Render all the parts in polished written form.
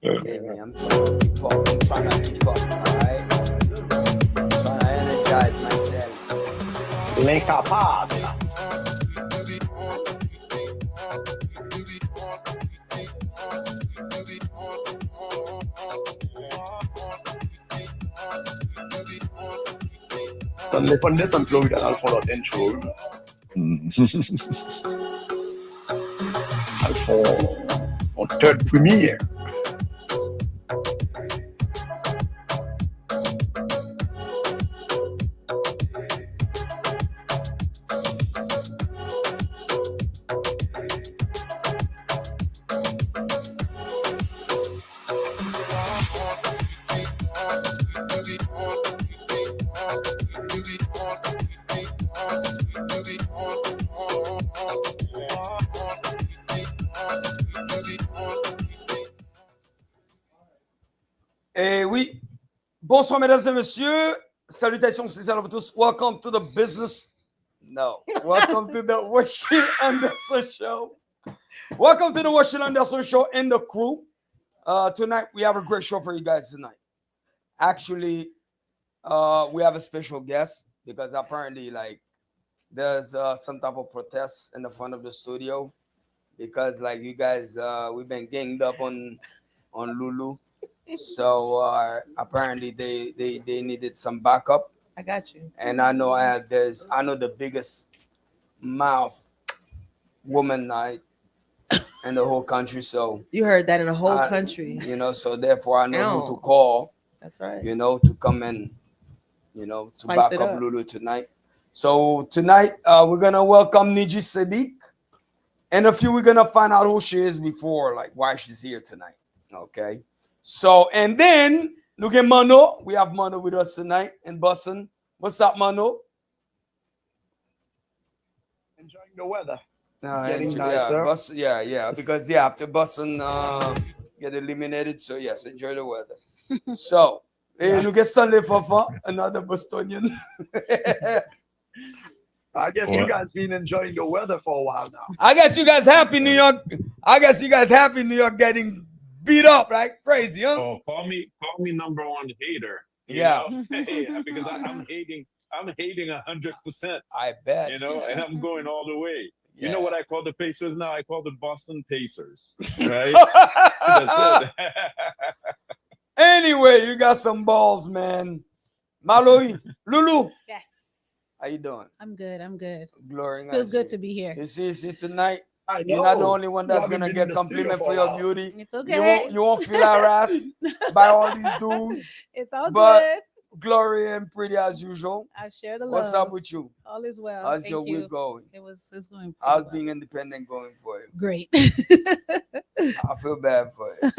Hey man, I'm trying to keep up. I'm trying to keep up. All right. Trying to energize myself. L'incapable. Ça ne dépend de ça, Florida dans le fond notre intro. Dans le fond, mon third premiere. Eh oui. Bonsoir, mesdames et messieurs. Salutations spéciales à vous tous. Welcome to the business. No. Welcome to the Rotschill Anderson Show. Welcome to the Rotschill Anderson Show and the crew. Tonight, we have a great show for you guys tonight. Actually, we have a special guest because apparently, like, there's some type of protest in the front of the studio because, like, you guys, we've been ganged up on Lulu. So apparently they needed some backup. I got you. And I know I know the biggest mouth woman in the whole country. So you heard that in the whole country. You know, so therefore I know who to call. That's right. You know, to come in, you know, to back up Lulu tonight. So tonight we're gonna welcome Niji Sadiq. And a few we're gonna find out who she is before, like why she's here tonight. Okay. So, and then look at Mano. We have Mano with us tonight in Boston. What's up, Mano? Enjoying the weather. Getting nicer. Yeah. Because after Boston get eliminated, so yes, enjoy the weather. So, hey, look at Sunday Fafa, another Bostonian. I guess you guys been enjoying the weather for a while now. I guess you guys happy New York. New York getting beat up, right? Crazy, huh? Oh, call me number one hater. Yeah. Because I'm hating 100%. I bet. You know, and I'm going all the way. Yeah. You know what I call the Pacers now? I call the Boston Pacers. Right? That's it. Anyway, you got some balls, man. Malloy, Lulu. Yes. How you doing? I'm good. Glory. Feels good to be here. You see tonight. You're not the only one that's gonna get compliment for your beauty. It's okay. You won't feel harassed by all these dudes. It's all good. Glory and pretty as usual. I share the love. What's up with you? All is well. How's your week going? It's going. How's being independent going for you? Great. I feel bad for you.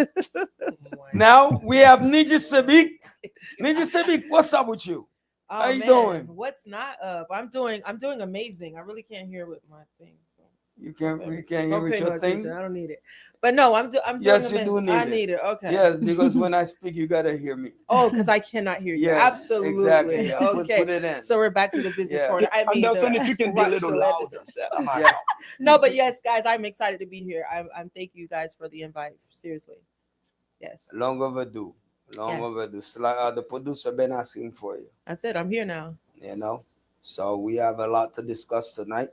Now we have Niji Sadiq. Niji Sadiq, what's up with you? Oh, how you doing? What's not up? I'm doing amazing. I really can't hear with my thing. You can't hear with your thing. I don't need it. But no, I'm doing yes, amazing. You do need I need it. Okay. Yes, because when I speak, you gotta hear me. Oh, because I cannot hear you. Yes, absolutely. Exactly. Yeah. Okay. Put it in. So we're back to the business corner. I mean, if you can be a little louder. No, but yes, guys, I'm excited to be here. I'm thank you guys for the invite. Seriously. Yes. Long overdue. Overdue. So, the producer been asking for you. I said I'm here now. You know, so we have a lot to discuss tonight.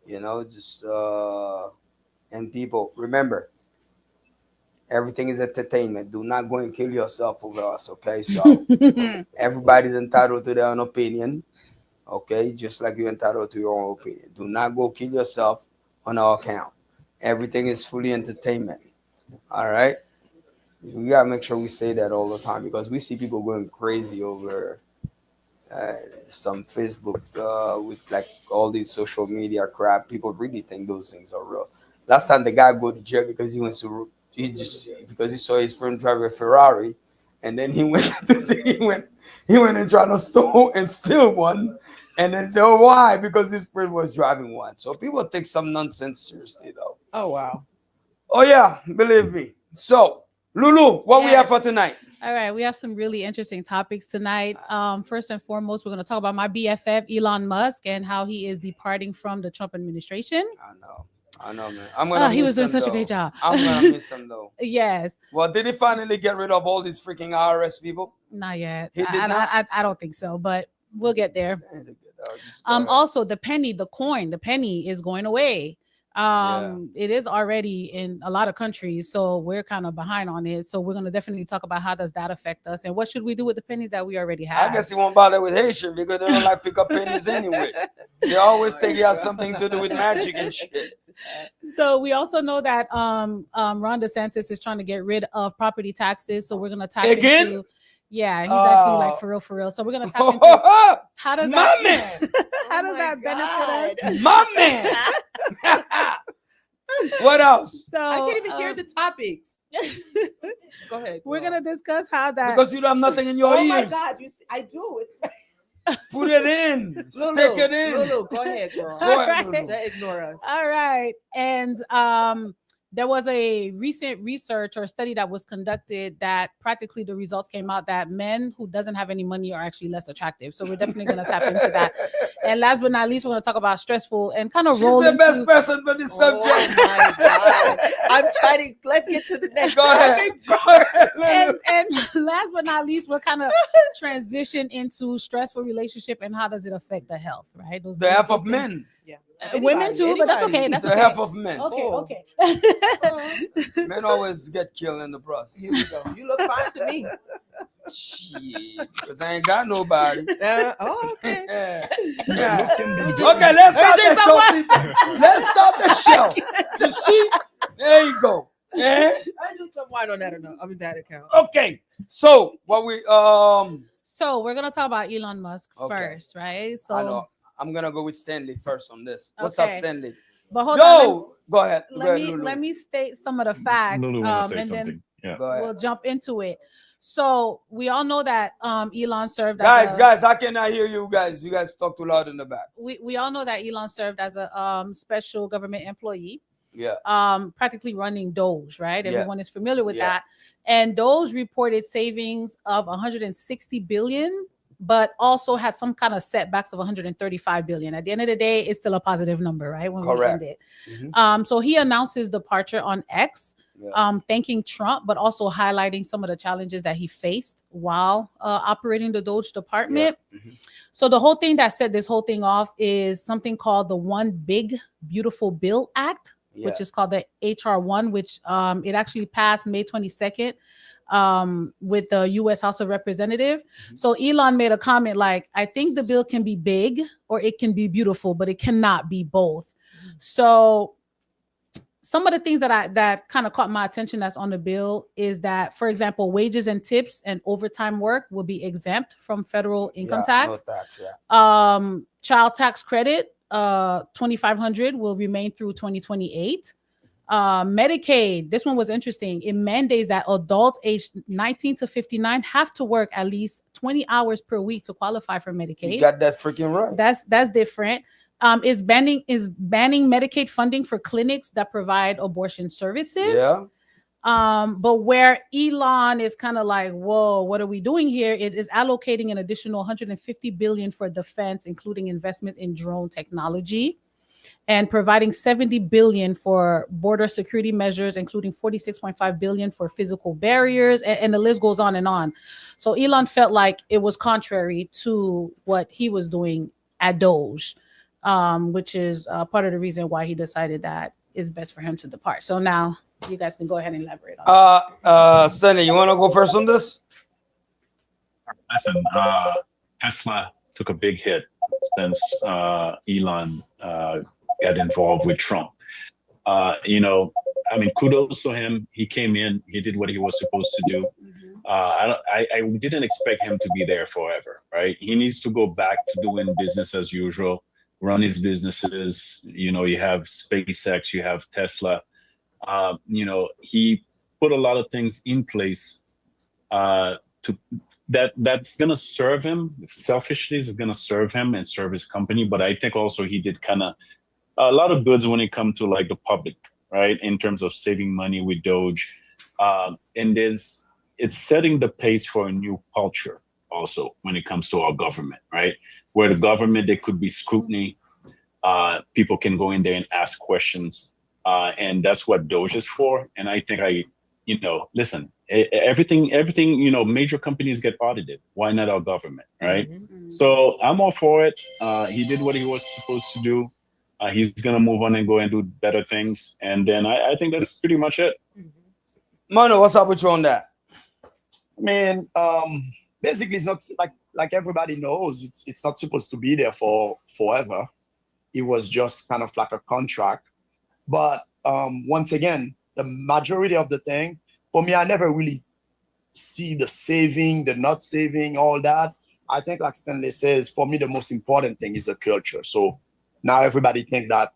You know, just and people remember, everything is entertainment. Do not go and kill yourself over us, okay? So everybody's entitled to their own opinion, okay? Just like you're entitled to your own opinion. Do not go kill yourself on our account. Everything is fully entertainment. All right. We gotta make sure we say that all the time because we see people going crazy over some Facebook with like all these social media crap. People really think those things are real. Last time the guy go to jail because because he saw his friend drive a Ferrari, and then he went and tried to steal one, and then say, "Oh, why?" Because his friend was driving one. So people take some nonsense seriously, though. Oh wow. Oh yeah, believe me. So Lulu, what we have for tonight? All right, we have some really interesting topics tonight. First and foremost, we're going to talk about my BFF, Elon Musk, and how he is departing from the Trump administration. I know. I know, man. I'm gonna He miss was doing him, such a though. great job. I'm gonna miss him though. Yes, Well, did he finally get rid of all these freaking IRS people? not yet. He did not? I don't think so, but we'll get there. Just go ahead. Also the penny, the coin, the penny is going away. It is already in a lot of countries, so we're kind of behind on it. So we're going to definitely talk about how does that affect us and what should we do with the pennies that we already have. I guess he won't bother with Haitian because they don't like pick up pennies anyway. They always think it has something to do with magic and shit. So we also know that Ron DeSantis is trying to get rid of property taxes. So we're going to tap into. Yeah, he's actually like for real. So we're gonna tap into how does my that man. how does that benefit us? My man. What else? So I can't even hear the topics. Go ahead. We're gonna discuss how that Because you don't have nothing in your Oh ears. my God, you see, I do. It's Put it in. Lulu, Stick it in. Lulu, go ahead, girl. Go ahead, Right. Lulu. Don't ignore us. All right. And there was a recent research or study that was conducted that practically the results came out that men who doesn't have any money are actually less attractive. So we're definitely going to tap into that. And last but not least, we're going to talk about stressful and kind of She's roll the into, best person for this subject. Oh my God. I'm trying to, let's get to the next Go ahead. Go ahead. and last but not least, we're kind of transition into stressful relationship and how does it affect the health, right? The half of things. men. Yeah. Women too, but that's okay. That's The okay. half of men. Okay. Men always get killed in the process. Here we go. You look fine to me. Shit, because I ain't got nobody. Okay. Yeah. Looking Okay, let's start the show, people. Let's start the show. You see? There you go. Yeah. I do some wine on that account. Okay. So what we So we're gonna talk about Elon Musk Okay. first, right? So I know I'm gonna go with Stanley first on this. What's up, Okay. Stanley? but hold on, Go ahead. Go let ahead, me Lulu. let me state some of the facts, Lulu want to say and something. then Yeah. Go ahead. we'll jump into it. So we all know that Elon served as Guys, I cannot hear you guys. You guys talk too loud in the back. we all know that Elon served as a special government employee, Yeah. practically running Doge, right? Yeah. Everyone is familiar with Yeah. that. And Doge reported savings of 160 billion, but also had some kind of setbacks of 135 billion. At the end of the day, it's still a positive number, right? When Correct. we end it. Mhm. So he announced his departure on X, Yeah. thanking Trump, but also highlighting some of the challenges that he faced while operating the Doge department. Mhm. So the whole thing that set this whole thing off is something called the One Big Beautiful Bill Act, Yeah. which is called the HR1, which it actually passed May 22nd with the U.S. House of Representatives. Mm-hmm. So Elon made a comment like, I think the bill can be big or it can be beautiful, but it cannot be both. So some of the things that kind of caught my attention that's on the bill is that, for example, wages and tips and overtime work will be exempt from federal income tax. No tax, yeah. Child tax credit, 2,500 will remain through 2028. Medicaid, this one was interesting. It mandates that adults aged 19 to 59 have to work at least 20 hours per week to qualify for Medicaid. You got that freaking right. That's different. Is banning Medicaid funding for clinics that provide abortion services. Yeah. But where Elon is kind of like, whoa, what are we doing here? It is allocating an additional 150 billion for defense, including investment in drone technology, and providing 70 billion for border security measures, including 46.5 billion for physical barriers, and the list goes on and on. So Elon felt like it was contrary to what he was doing at Doge, which is part of the reason why he decided that it's best for him to depart. So now you guys can go ahead and elaborate on Stanley, you want to go first on this? Listen, Tesla took a big hit since Elon got involved with Trump. Kudos to him. He came in, he did what he was supposed to do. I didn't expect him to be there forever, right? He needs to go back to doing business as usual, run his businesses. You have SpaceX, you have Tesla. He put a lot of things in place that's going to serve him. Selfishly, is going to serve him and serve his company. But I think also he did kind of a lot of goods when it comes to like the public, right? In terms of saving money with Doge. And it's setting the pace for a new culture also when it comes to our government, right? Where the government, there could be scrutiny. People can go in there and ask questions. and that's what Doge is for. And I think listen, everything, major companies get audited. Why not our government, right? Mhm. So I'm all for it. He did what he was supposed to do. He's gonna move on and go and do better things, and then I think that's pretty much it. Mhm. Mano, what's up with you on that? I mean, basically, it's not like everybody knows. It's not supposed to be there for forever. It was just kind of like a contract. But once again, the majority of the thing for me, I never really see the saving, the not saving, all that. I think, like Stanley says, for me, the most important thing is the culture. So now everybody think that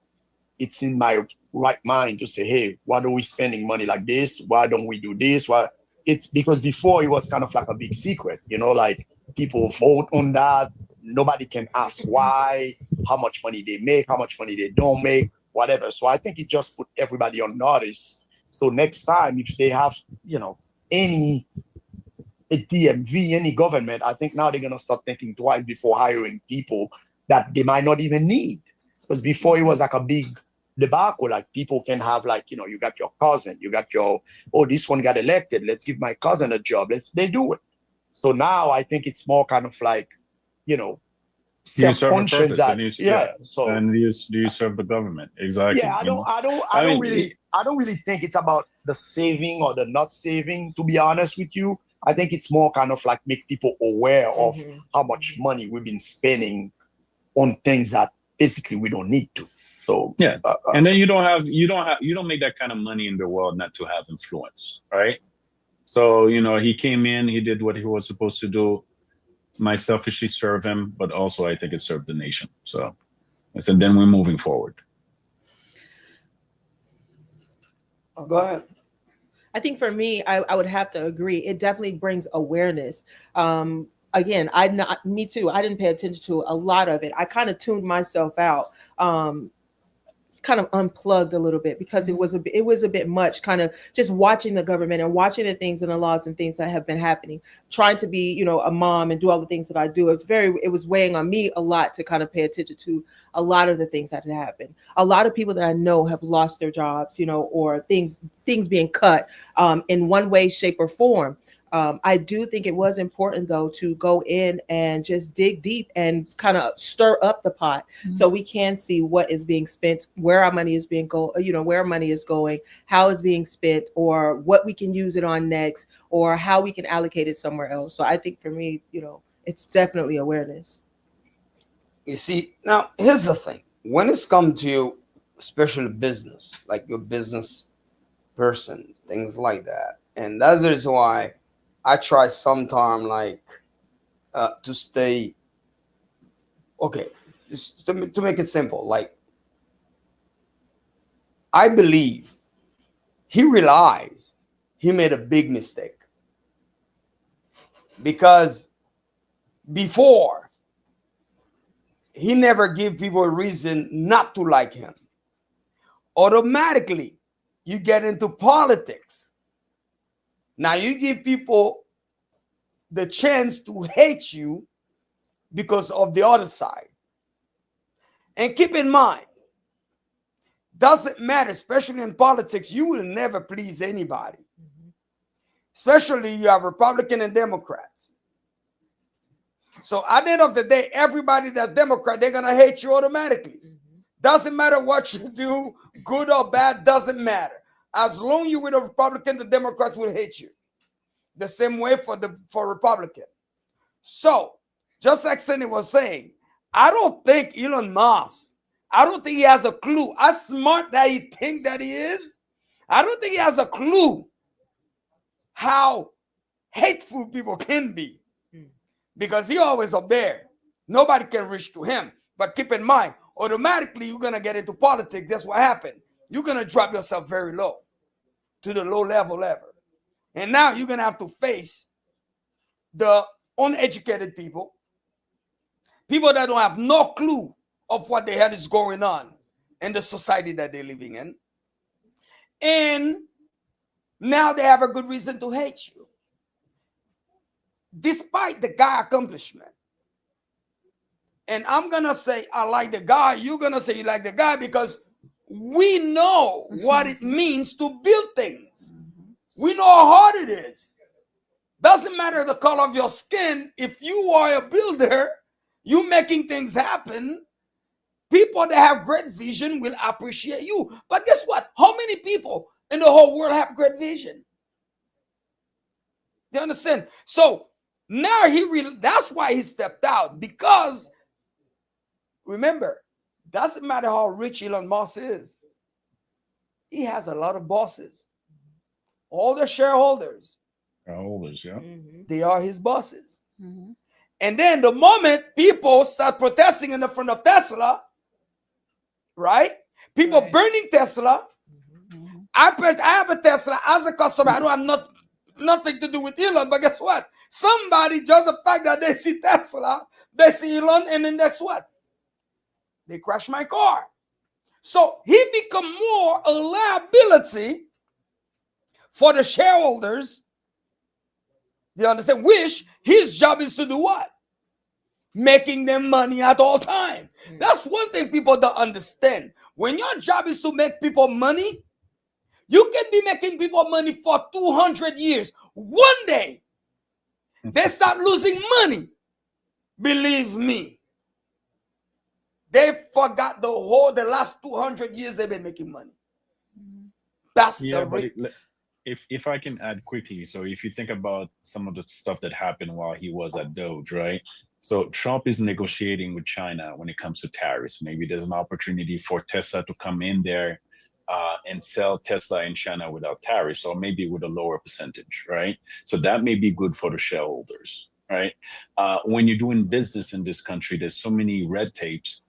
it's in my right mind to say, hey, why are we spending money like this? Why don't we do this? Why? It's because before it was kind of like a big secret, like people vote on that. Nobody can ask why, how much money they make, how much money they don't make, whatever. So I think it just put everybody on notice. So next time, if they have, any a DMV, any government, I think now they're gonna start thinking twice before hiring people that they might not even need. Because before it was like a big debacle, like people can have like, you got your cousin, you got oh, this one got elected, let's give my cousin a job. They do it. So now I think it's more kind of like, you know, You serve a self-conscious purpose, that, and yeah. So do you serve the government exactly? yeah, I mean, I don't really think it's about the saving or the not saving, to be honest with you. I think it's more kind of like make people aware of Mhm. how much money we've been spending on things that basically we don't need to. So yeah, and then you don't make that kind of money in the world not to have influence, right? So he came in, he did what he was supposed to do. My selfishly serve him, but also I think it served the nation. So I said, then we're moving forward. Go ahead. I think for me, I would have to agree. It definitely brings awareness. Again, me too. I didn't pay attention to a lot of it. I kind of tuned myself out. Um, kind of unplugged a little bit because it was a bit much, kind of just watching the government and watching the things and the laws and things that have been happening, trying to be a mom and do all the things that I do. It was weighing on me a lot to kind of pay attention to a lot of the things that had happened. A lot of people that I know have lost their jobs, or things being cut in one way, shape, or form. I do think it was important though to go in and just dig deep and kind of stir up the pot so we can see what is being spent, where our money is where our money is going, how it's being spent, or what we can use it on next, or how we can allocate it somewhere else. So I think for me, it's definitely awareness. You see, now here's the thing. When it's come to you, especially business, like your business person, things like that. And that's the reason why I try sometime like to stay okay, just to make it simple. Like I believe he realized he made a big mistake because before he never give people a reason not to like him. Automatically, you get into politics. Now you give people the chance to hate you because of the other side. And keep in mind, doesn't matter, especially in politics, you will never please anybody. Especially you have Republican and Democrats. So at the end of the day, everybody that's Democrat, they're gonna hate you automatically. Doesn't matter what you do, good or bad, doesn't matter. As long as you're with a Republican, the Democrats will hate you. The same way for Republican. So, just like Cindy was saying, I don't think Elon Musk, I don't think he has a clue. As smart that he think that he is, I don't think he has a clue how hateful people can be. Because he always up there. Nobody can reach to him. But keep in mind, automatically you're gonna get into politics. That's what happened. You're gonna drop yourself very low to the low level ever. And now you're gonna have to face the uneducated people that don't have no clue of what the hell is going on in the society that they're living in. And now they have a good reason to hate you. Despite the guy accomplishment. And I'm going to say I like the guy. You're going to say you like the guy because we know what it means to build things. We know how hard it is. Doesn't matter the color of your skin. If you are a builder, you making things happen. People that have great vision will appreciate you. But guess what? How many people in the whole world have great vision? You understand? So now that's why he stepped out. Because remember, doesn't matter how rich Elon Musk is. He has a lot of bosses. All the shareholders. Shareholders, yeah. They are his bosses. Mhm. And then the moment people start protesting in the front of Tesla, right? People Right. burning Tesla. I have a Tesla as a customer. I don't have nothing to do with Elon, but guess what? Somebody, just the fact that they see Tesla, they see Elon, and then that's what? They crash my car. So he become more a liability for the shareholders. You understand? Which his job is to do what? Making them money at all time. That's one thing people don't understand. When your job is to make people money, you can be making people money for 200 years. One day, they start losing money. Believe me. They forgot the last 200 years they've been making money. That's Yeah, the but rate. if I can add quickly, so if you think about some of the stuff that happened while he was at Doge, right? So Trump is negotiating with China when it comes to tariffs. Maybe there's an opportunity for Tesla to come in there and sell Tesla in China without tariffs, or maybe with a lower percentage, right? So that may be good for the shareholders, right? When you're doing business in this country, there's so many red tapes.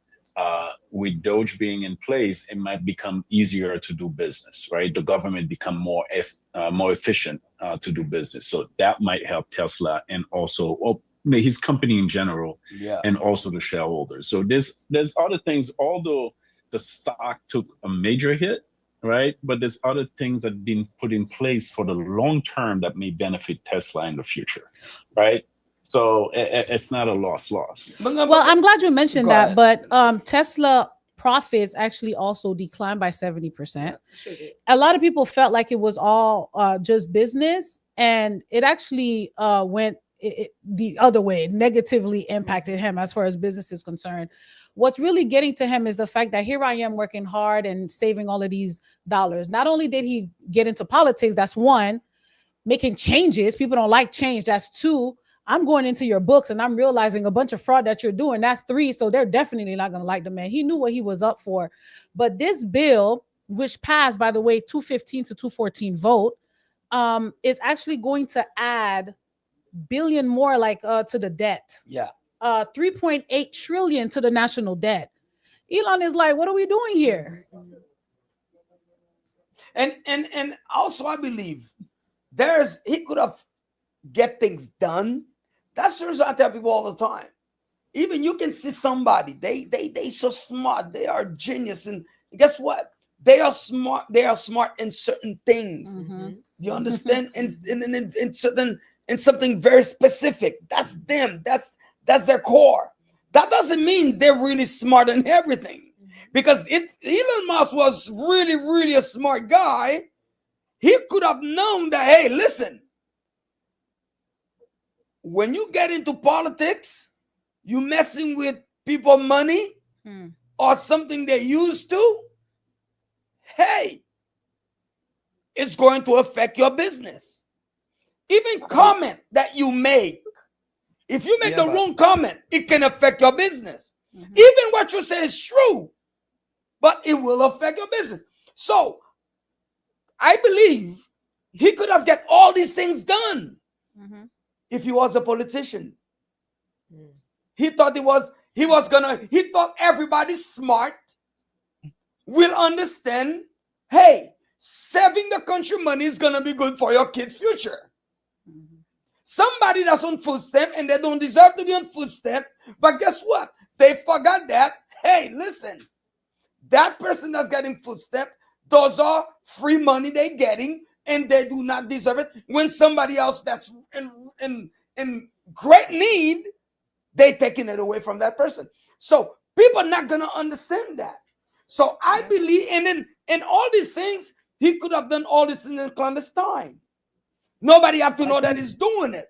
With Doge being in place, it might become easier to do business, right? The government become more efficient to do business. So that might help Tesla and also his company in general, Yeah. and also the shareholders. So there's other things, although the stock took a major hit, right? But there's other things that have been put in place for the long term that may benefit Tesla in the future, right? So it's not a loss. Well, I'm glad you mentioned Go that, ahead. but Tesla profits actually also declined by 70%. Sure did. A lot of people felt like it was all just business, and it actually went the other way. It negatively impacted him as far as business is concerned. What's really getting to him is the fact that here I am working hard and saving all of these dollars. Not only did he get into politics, that's one, making changes. People don't like change. That's two. I'm going into your books and I'm realizing a bunch of fraud that you're doing. That's three. So they're definitely not going to like the man. He knew what he was up for. But this bill, which passed, by the way, 215 to 214 vote, is actually going to add billion more to the debt. Yeah. 3.8 trillion to the national debt. Elon is like, what are we doing here? And also I believe he could have get things done. That's the reason I tell people all the time. Even you can see somebody, they so smart, they are genius, and guess what? They are smart in certain things. You understand? in something very specific. That's them. That's their core. That doesn't mean they're really smart in everything. Because if Elon Musk was really, really a smart guy, he could have known that, hey, listen, when you get into politics, you messing with people money or something they're used to, hey, it's going to affect your business. Even comment that you make, if you make the wrong comment, it can affect your business. Even what you say is true, but it will affect your business. So I believe he could have get all these things done if he was a politician. He thought he thought everybody smart will understand, hey, saving the country money is gonna be good for your kid's future. Somebody that's on food stamp and they don't deserve to be on food stamp, but guess what? They forgot that, hey, listen, that person that's getting food stamp, those are free money they're getting, and they do not deserve it. When somebody else that's in great need, they taking it away from that person. So people are not gonna understand that. So I believe, and then and all these things, he could have done all this in the clandestine. Nobody have to know that he's doing it.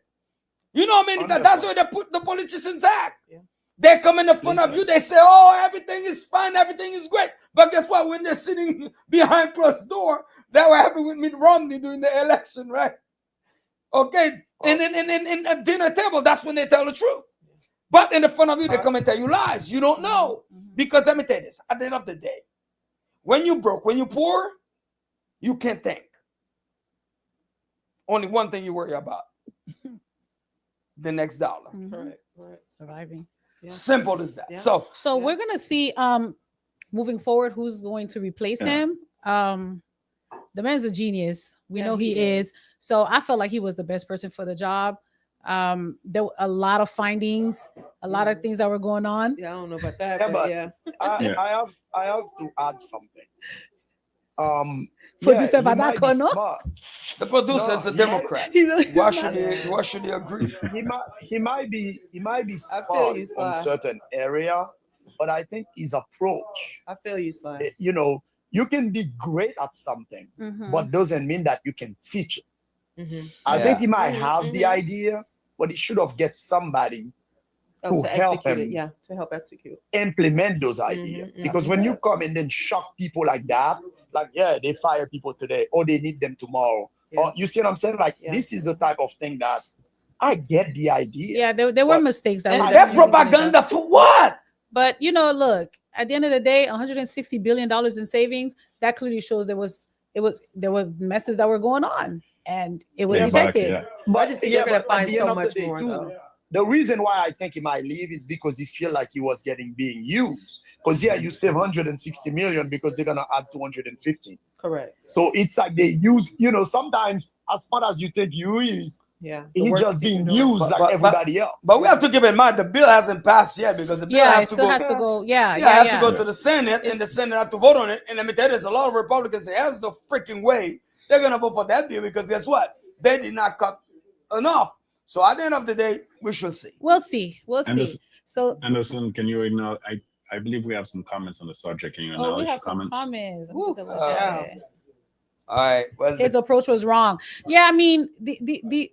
You know how many times that's where they put the politicians act. Yeah. They come in the front of you, they say, oh, everything is fine, everything is great. But guess what? When they're sitting behind closed door, that what happened with Mitt Romney during the election, right? Okay. And then in a dinner table, that's when they tell the truth. But in the front of you, they come and tell you lies. You don't know. Because let me tell you this, at the end of the day, when you broke, when you poor, you can't think. Only one thing you worry about. The next dollar. Right. Surviving. Yeah. Simple as that. Yeah. So Yeah. we're gonna see moving forward who's going to replace him. The man's a genius. We know he is. So I felt like he was the best person for the job. There were a lot of findings, a lot of things that were going on. Yeah, I don't know about that. Yeah, but but yeah. I have to add something. Producer he might be Vadako, no? smart. The producer is a Democrat. Why should he agree? He might be I feel smart you, on Sly. certain area, but I think his approach, I feel you, Sly. you know, you can be great at something, but doesn't mean that you can teach it. I think he might have the idea, but he should have get somebody Else to to help execute it. him Yeah, to help execute. implement those ideas. Because when you come and then shock people like that, like, yeah, they fire people today, or they need them tomorrow. Yeah. Or you see what I'm saying? Like, this is the type of thing that I get the idea. Yeah, there were mistakes that And were that definitely made. propaganda for what? But look, at the end of the day, $160 billion in savings, that clearly shows there were messes that were going on, and it was detected. But I just think they're gonna but at find the end so of the much day, more, too, though. the reason why I think he might leave is because he feel like he was being used. Because you save 160 million because they're gonna add 250. Correct. So it's like they use, sometimes as far as you think you is, Yeah. he's just being used like everybody else. But we have to keep in mind the bill hasn't passed yet because the bill Yeah, it has to still go. has to go. Yeah, have to go to the Senate, and the Senate have to vote on it. And let me tell you, there's a lot of Republicans that has no freaking way they're gonna vote for that bill because guess what? They did not cut enough. So at the end of the day, we shall see. We'll see. So Anderson, can you acknowledge? I believe we have some comments on the subject. Can you we acknowledge have the some comments? comments. Let me take a look at it. All right. His approach was wrong. Yeah, I mean, the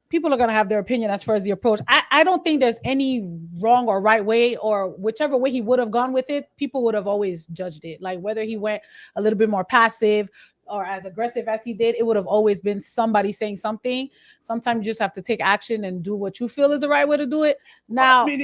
people are gonna have their opinion as far as the approach. I don't think there's any wrong or right way, or whichever way he would have gone with it, people would have always judged it. Like whether he went a little bit more passive or as aggressive as he did, it would have always been somebody saying something. Sometimes you just have to take action and do what you feel is the right way to do it. Now, I mean,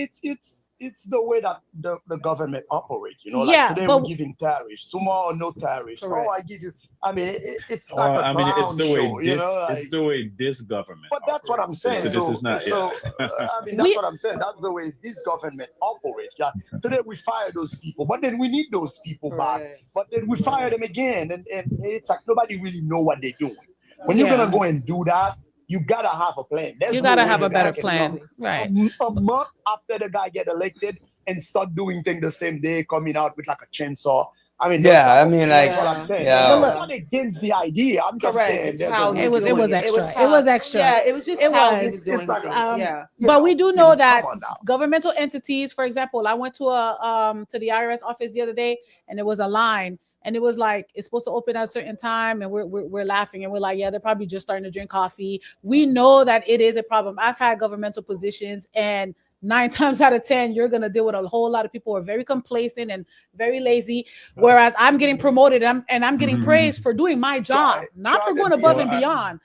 it's the way that the government operates. Yeah, today but- we're giving tariffs, tomorrow no tariffs. Correct. So I give you. I mean, it's like a I mean, it's clown the way show, it's the way this government. But that's what I'm operates. saying. So this is not. So, I mean, that's what I'm saying. That's the way this government operates. Yeah. Today we fire those people, but then we need those people back. Correct. But then we fire them again, and it's like nobody really know what they're doing. When you're gonna go and do that, you gotta have a plan. There's you no gotta way have the a guy better can plan, come right? a month after the guy get elected and start doing things the same day, coming out with like a chainsaw. I mean, Yeah, I mean, like, that's what I'm saying. yeah. I'm But not against the idea. I'm just Correct. saying It's there's how a he's It was doing extra. how- It was extra. Yeah, it was just It how was. he was doing It's like, things. Um, Yeah. But we do know that come on now. governmental entities, for example, I went to to the IRS office the other day, and there was a line, and it was like it's supposed to open at a certain time, and we're laughing, and we're like, yeah, they're probably just starting to drink coffee. We know that it is a problem. I've had governmental positions, and 9 times out of 10, you're gonna deal with a whole lot of people who are very complacent and very lazy. Whereas I'm getting promoted, and I'm getting praised for doing my job, not for going above and beyond.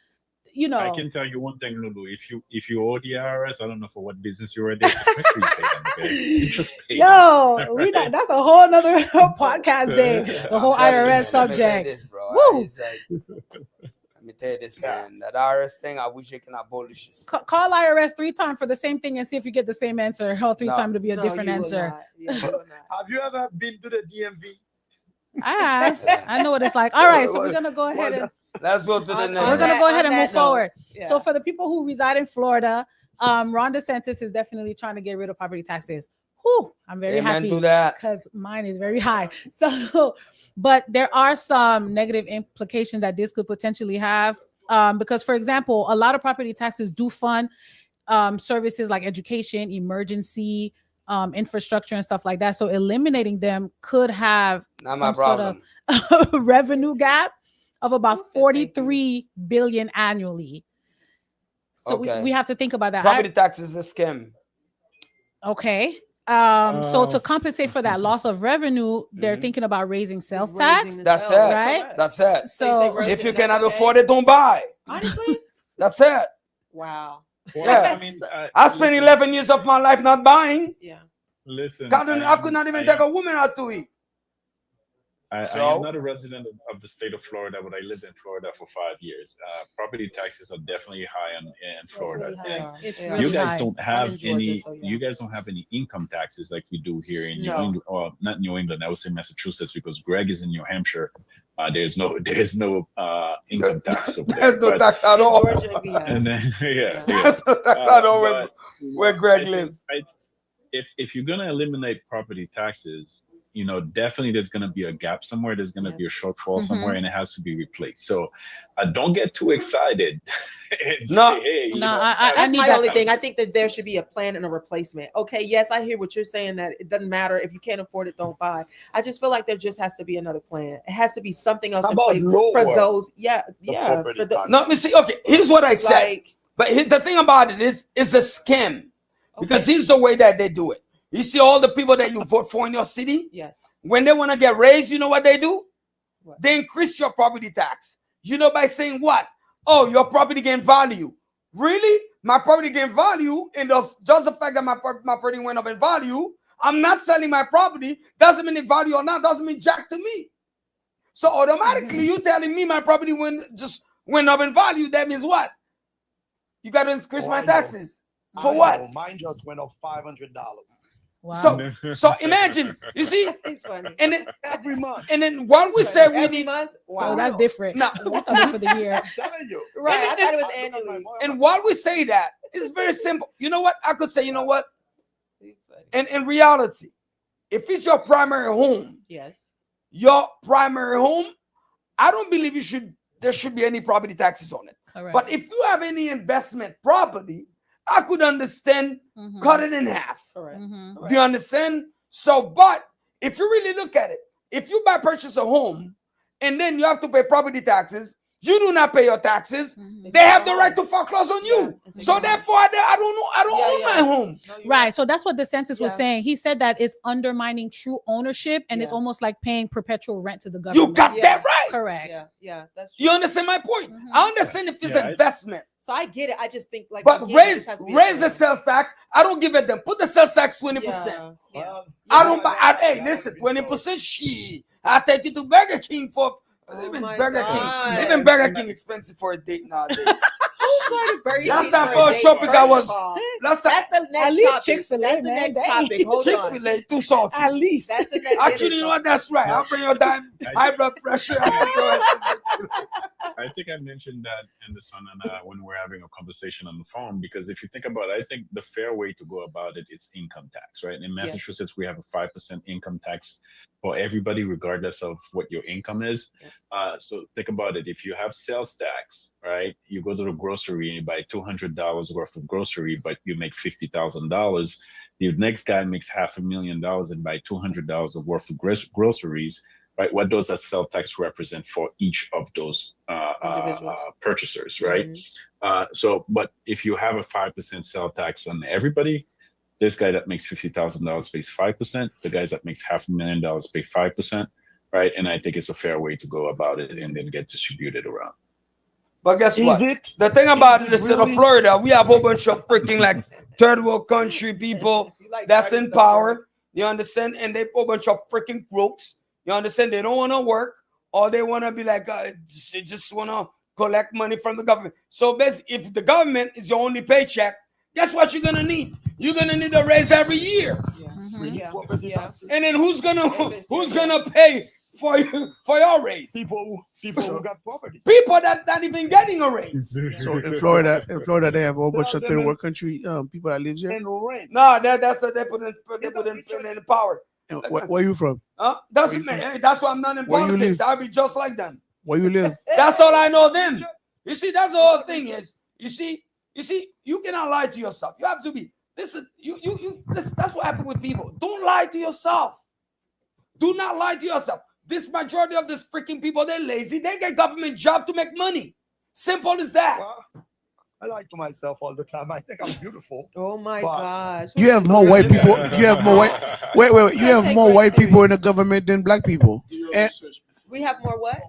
I can tell you one thing, Lulu. If you owe the IRS, I don't know for what business you were there. Just make sure you pay them. Okay? You just pay them. Yo, we not, that's a whole nother podcast day. The whole IRS subject. This, bro. Woo. It's like, let me tell you this, man. That IRS thing, I wish it can abolish this. Call IRS 3 times for the same thing and see if you get the same answer, or 3 No. times to be a No, different you will answer. not. Yeah, you will not. Have you ever been to the DMV? I have. I know what it's like. All right, so we're gonna go ahead and Let's go to the On next. we're gonna go ahead on and that move forward. Yeah. So for the people who reside in Florida, Ron DeSantis is definitely trying to get rid of property taxes. Whew, I'm very Amen happy to that. because mine is very high. So, but there are some negative implications that this could potentially have. Because, for example, a lot of property taxes do fund services like education, emergency, infrastructure and stuff like that. So eliminating them could have Not my some sort of problem. revenue gap of about Who said thank you? 43 billion annually. So Okay. we have to think about that. Property tax is a scam. Okay. So to compensate for that loss of revenue, they're Mhm. thinking about raising sales Raising tax. the That's sales, it. Right? correct. That's it. So you say So raise If it, you that's cannot okay? afford it, don't buy. Honestly, That's it. wow. Well, Yeah. I mean, I spent listen, 11 years of my life not buying. Yeah. listen, I could not even take a woman out to eat. I So- am not a resident of the state of Florida, but I lived in Florida for 5 years. Property taxes are definitely high in Florida. really high. And It's They are. really you guys high. don't I'm have in Georgia, any. so yeah. You guys don't have any income taxes like we do here in New No. England, or not New England. I would say Massachusetts, because Greg is in New Hampshire. There's no income tax over there. There's no But- tax at In all. Georgia, we have. And then yeah. There's no tax at all But where Greg I lives. think if you're gonna eliminate property taxes, definitely there's gonna be a gap somewhere. There's gonna Yeah. be a shortfall Mhm. somewhere, and it has to be replaced. So don't get too excited. And No. say, hey, No, I That's need my that. only thing. I think that there should be a plan and a replacement. Okay, yes, I hear what you're saying, that it doesn't matter if you can't afford it, don't buy. I just feel like there just has to be another plan. It has to be something else How in about place lower for those. Yeah, the yeah. property For the, tax? No, let me see. Okay, here's what I said. like, But the thing about it is, it's a scam. Because okay, here's the way that they do it. You see all the people that you vote for in your city, yes, when they want to get raised, you know what they do? What? They increase your property tax. By saying what? Oh, your property gain value. Really? My property gain value, and just the fact that my property went up in value, I'm not selling my property. Doesn't mean it value or not, doesn't mean jack to me. So automatically, you telling me my property went up in value, that means what? You got to increase Oh, my I know. taxes. For I what? know, mine just went up $500 Wow. So imagine, you see, it's funny. and then every month. while we say we Every need, month, wow, Oh, that's different. No. I thought it was for the year. I'm telling you. right. I thought it was I look at my annually. mom, and while we say that, it's very simple. You know what? I could say, you know what? It's funny. And in reality, if it's your primary home, Yes, I don't believe there should be any property taxes on it. All right. But if you have any investment property, I could understand Mhm. cut it in half. correct. Mhm. Do you understand? So, but if you really look at it, if you purchase a home and then you have to pay property taxes, you do not pay your taxes. Mhm. They have the right to foreclose on you. Yeah, it's So a- therefore, I don't know. I don't Yeah, own yeah. my home. No, you're Right. So that's what DeSantis was Yeah. saying. He said that it's undermining true ownership and it's Yeah. almost like paying perpetual rent to the government. You got Yeah. that right. correct. Yeah, that's You true. understand my point? Mhm. I understand if it's Yeah, investment, So I get it. I just think like, but again, it just raise has to be a the plan. sales tax. I don't give it them. Put the sales tax 20%. Yeah. Well, I Yeah. don't buy. Hey, listen, 20%. She. I take you to Burger King for Oh even my Burger God. King. Even Burger King expensive for a date nowadays. Who's going to Burger Last King time for for a a date, Tropic, first I of was. all? Last time That's the next At least topic. Chick-fil-A, That's the man, next dang. topic. Hold on. Chick-fil-A too salty. At least. That's the next. Actually, you know what? That's right. I'll bring your high blood pressure. I'll take your ass to Chick-fil-A. I think I mentioned that in the sun and when we're having a conversation on the phone, because if you think about it, I think the fair way to go about it is income tax, right? In Massachusetts, we have a 5% income tax for everybody, regardless of what your income is. So think about it. If you have sales tax, right, you go to the grocery and you buy $200 worth of grocery, but you make $50,000. The next guy makes $500,000 and buy $200 worth of groceries. Right, what does that sales tax represent for each of those Individuals. purchasers, right? Mhm. But if you have a 5% sales tax on everybody, this guy that makes $50,000 pays 5%. The guys that makes $500,000 pay 5%, right? And I think it's a fair way to go about it, and then get distributed around. But guess is what? it? The thing about it, the state of really- Florida, we have a whole bunch of freaking like third world country people You like that's party in stuff, power. right? You understand? And they a whole bunch of freaking crooks. You understand? They don't want to work, or they want to be like, they just want to collect money from the government. So basically, if the government is your only paycheck, guess what you're gonna need? You're gonna need a raise every year. Yeah. Mhm. Yeah. Property Yeah. taxes. And then who's gonna Yeah. pay for your raise? People who got property. People that not even getting a raise. So in Florida, they have a whole bunch of third world country people that lives here. And rent. No, that's what they put in power. And where you from? Doesn't matter. That's why I'm not in Where you politics. live? I'll be just like them. Where you live? That's all I know them. You see, that's the whole thing is, you see, you cannot lie to yourself. You have to be Listen, you listen, that's what happened with people. Don't lie to yourself. Do not lie to yourself. This majority of these freaking people, they're lazy. They get government job to make money. Simple as that. Well, I lie to myself all the time. I think I'm beautiful. Oh my But gosh. You have more white people. You have more white. Wait. You have more white people in the government than black people. And We have more what?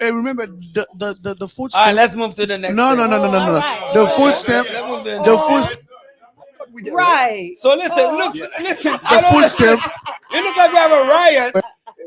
remember the food All right, stamp. let's move to the next. No, thing. All right. The food stamp. Let's move to the The next food. thing. Right. So listen, Oh. listen. The food stamp. It look like we have a riot.